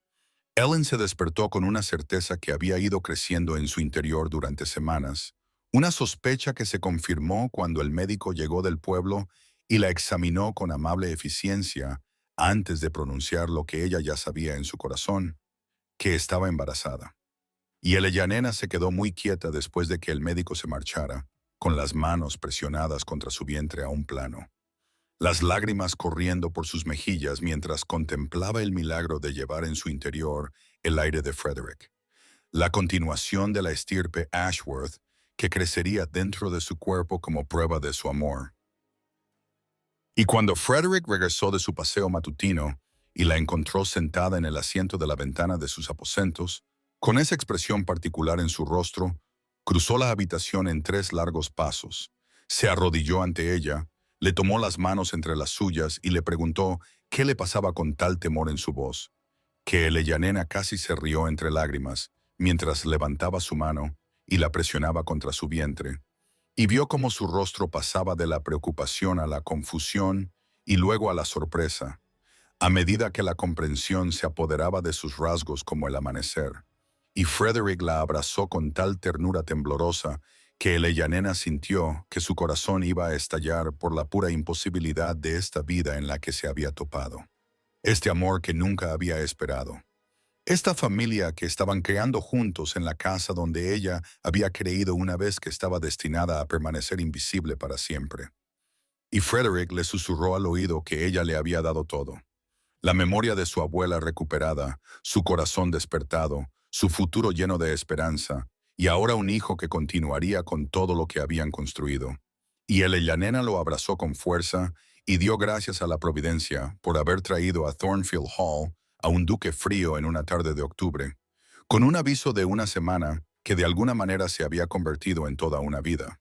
Ellen se despertó con una certeza que había ido creciendo en su interior durante semanas, una sospecha que se confirmó cuando el médico llegó del pueblo y la examinó con amable eficiencia antes de pronunciar lo que ella ya sabía en su corazón, que estaba embarazada. Y Eleanor se quedó muy quieta después de que el médico se marchara, con las manos presionadas contra su vientre a un plano, las lágrimas corriendo por sus mejillas mientras contemplaba el milagro de llevar en su interior el aire de Frederick, la continuación de la estirpe Ashworth que crecería dentro de su cuerpo como prueba de su amor. Y cuando Frederick regresó de su paseo matutino y la encontró sentada en el asiento de la ventana de sus aposentos, con esa expresión particular en su rostro, cruzó la habitación en 3 largos pasos, se arrodilló ante ella, le tomó las manos entre las suyas y le preguntó qué le pasaba con tal temor en su voz, que Eleanor casi se rió entre lágrimas mientras levantaba su mano y la presionaba contra su vientre, y vio cómo su rostro pasaba de la preocupación a la confusión y luego a la sorpresa, a medida que la comprensión se apoderaba de sus rasgos como el amanecer. Y Frederick la abrazó con tal ternura temblorosa que Eleanor sintió que su corazón iba a estallar por la pura imposibilidad de esta vida en la que se había topado. Este amor que nunca había esperado. Esta familia que estaban creando juntos en la casa donde ella había creído una vez que estaba destinada a permanecer invisible para siempre. Y Frederick le susurró al oído que ella le había dado todo. La memoria de su abuela recuperada, su corazón despertado, su futuro lleno de esperanza, y ahora un hijo que continuaría con todo lo que habían construido. Y Elellanena lo abrazó con fuerza y dio gracias a la providencia por haber traído a Thornfield Hall a un duque frío en una tarde de octubre, con un aviso de una semana que de alguna manera se había convertido en toda una vida.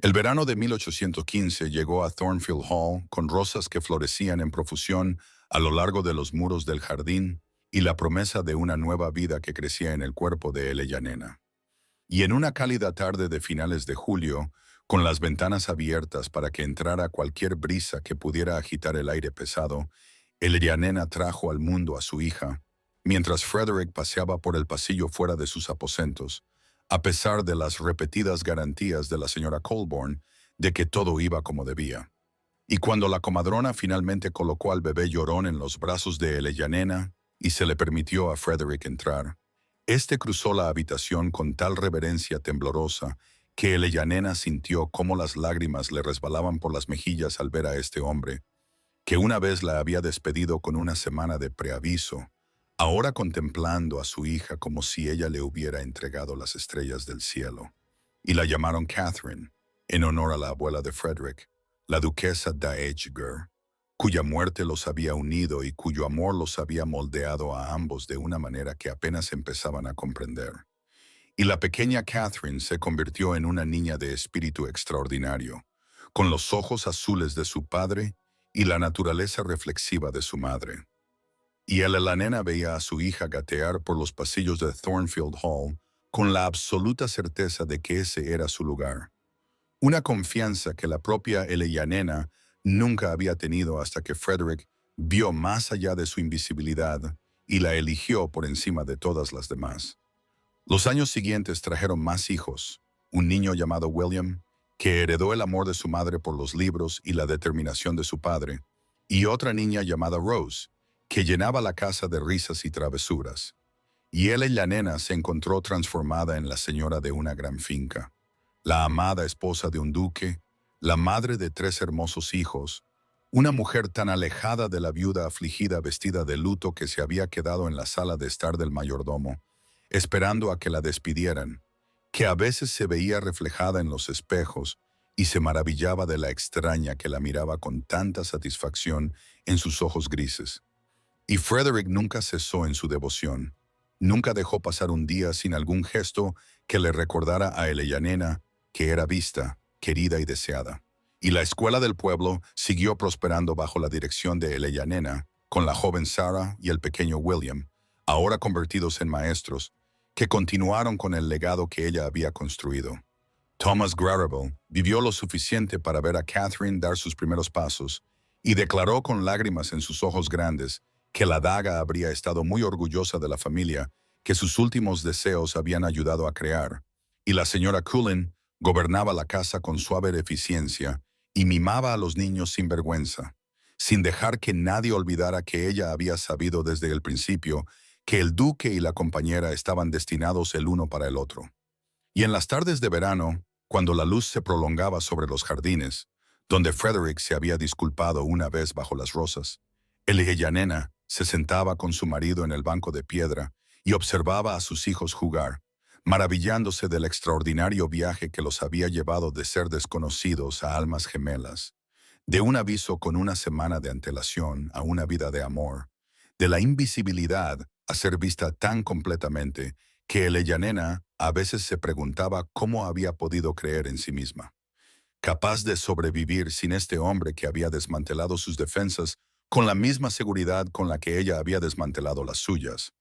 El verano de 1815 llegó a Thornfield Hall con rosas que florecían en profusión a lo largo de los muros del jardín y la promesa de una nueva vida que crecía en el cuerpo de Elellanena. Y en una cálida tarde de finales de julio, con las ventanas abiertas para que entrara cualquier brisa que pudiera agitar el aire pesado, Elellanena trajo al mundo a su hija, mientras Frederick paseaba por el pasillo fuera de sus aposentos, a pesar de las repetidas garantías de la señora Colborne de que todo iba como debía. Y cuando la comadrona finalmente colocó al bebé llorón en los brazos de Elellanena y se le permitió a Frederick entrar, este cruzó la habitación con tal reverencia temblorosa que Elellanena sintió cómo las lágrimas le resbalaban por las mejillas al ver a este hombre, que una vez la había despedido con una semana de preaviso, ahora contemplando a su hija como si ella le hubiera entregado las estrellas del cielo. Y la llamaron Catherine, en honor a la abuela de Frederick, la duquesa d'Ageger, cuya muerte los había unido y cuyo amor los había moldeado a ambos de una manera que apenas empezaban a comprender. Y la pequeña Catherine se convirtió en una niña de espíritu extraordinario, con los ojos azules de su padre y la naturaleza reflexiva de su madre. Y la nena veía a su hija gatear por los pasillos de Thornfield Hall con la absoluta certeza de que ese era su lugar. Una confianza que la propia Elellanena nunca había tenido hasta que Frederick vio más allá de su invisibilidad y la eligió por encima de todas las demás. Los años siguientes trajeron más hijos, un niño llamado William, que heredó el amor de su madre por los libros y la determinación de su padre, y otra niña llamada Rose, que llenaba la casa de risas y travesuras. Y Elellanena se encontró transformada en la señora de una gran finca, la amada esposa de un duque, la madre de 3 hermosos hijos, una mujer tan alejada de la viuda afligida vestida de luto que se había quedado en la sala de estar del mayordomo, esperando a que la despidieran, que a veces se veía reflejada en los espejos y se maravillaba de la extraña que la miraba con tanta satisfacción en sus ojos grises. Y Frederick nunca cesó en su devoción, nunca dejó pasar un día sin algún gesto que le recordara a Elellanena que era vista, querida y deseada. Y la escuela del pueblo siguió prosperando bajo la dirección de Elellanena, con la joven Sarah y el pequeño William, ahora convertidos en maestros, que continuaron con el legado que ella había construido. Thomas Grarable vivió lo suficiente para ver a Catherine dar sus primeros pasos y declaró con lágrimas en sus ojos grandes que la daga habría estado muy orgullosa de la familia que sus últimos deseos habían ayudado a crear, y la señora Cullen gobernaba la casa con suave eficiencia y mimaba a los niños sin vergüenza, sin dejar que nadie olvidara que ella había sabido desde el principio que el duque y la compañera estaban destinados el uno para el otro. Y en las tardes de verano, cuando la luz se prolongaba sobre los jardines, donde Frederick se había disculpado una vez bajo las rosas, Elellanena se sentaba con su marido en el banco de piedra y observaba a sus hijos jugar, maravillándose del extraordinario viaje que los había llevado de ser desconocidos a almas gemelas, de un aviso con una semana de antelación a una vida de amor, de la invisibilidad a ser vista tan completamente que Elellanena a veces se preguntaba cómo había podido creer en sí misma, capaz de sobrevivir sin este hombre que había desmantelado sus defensas con la misma seguridad con la que ella había desmantelado las suyas,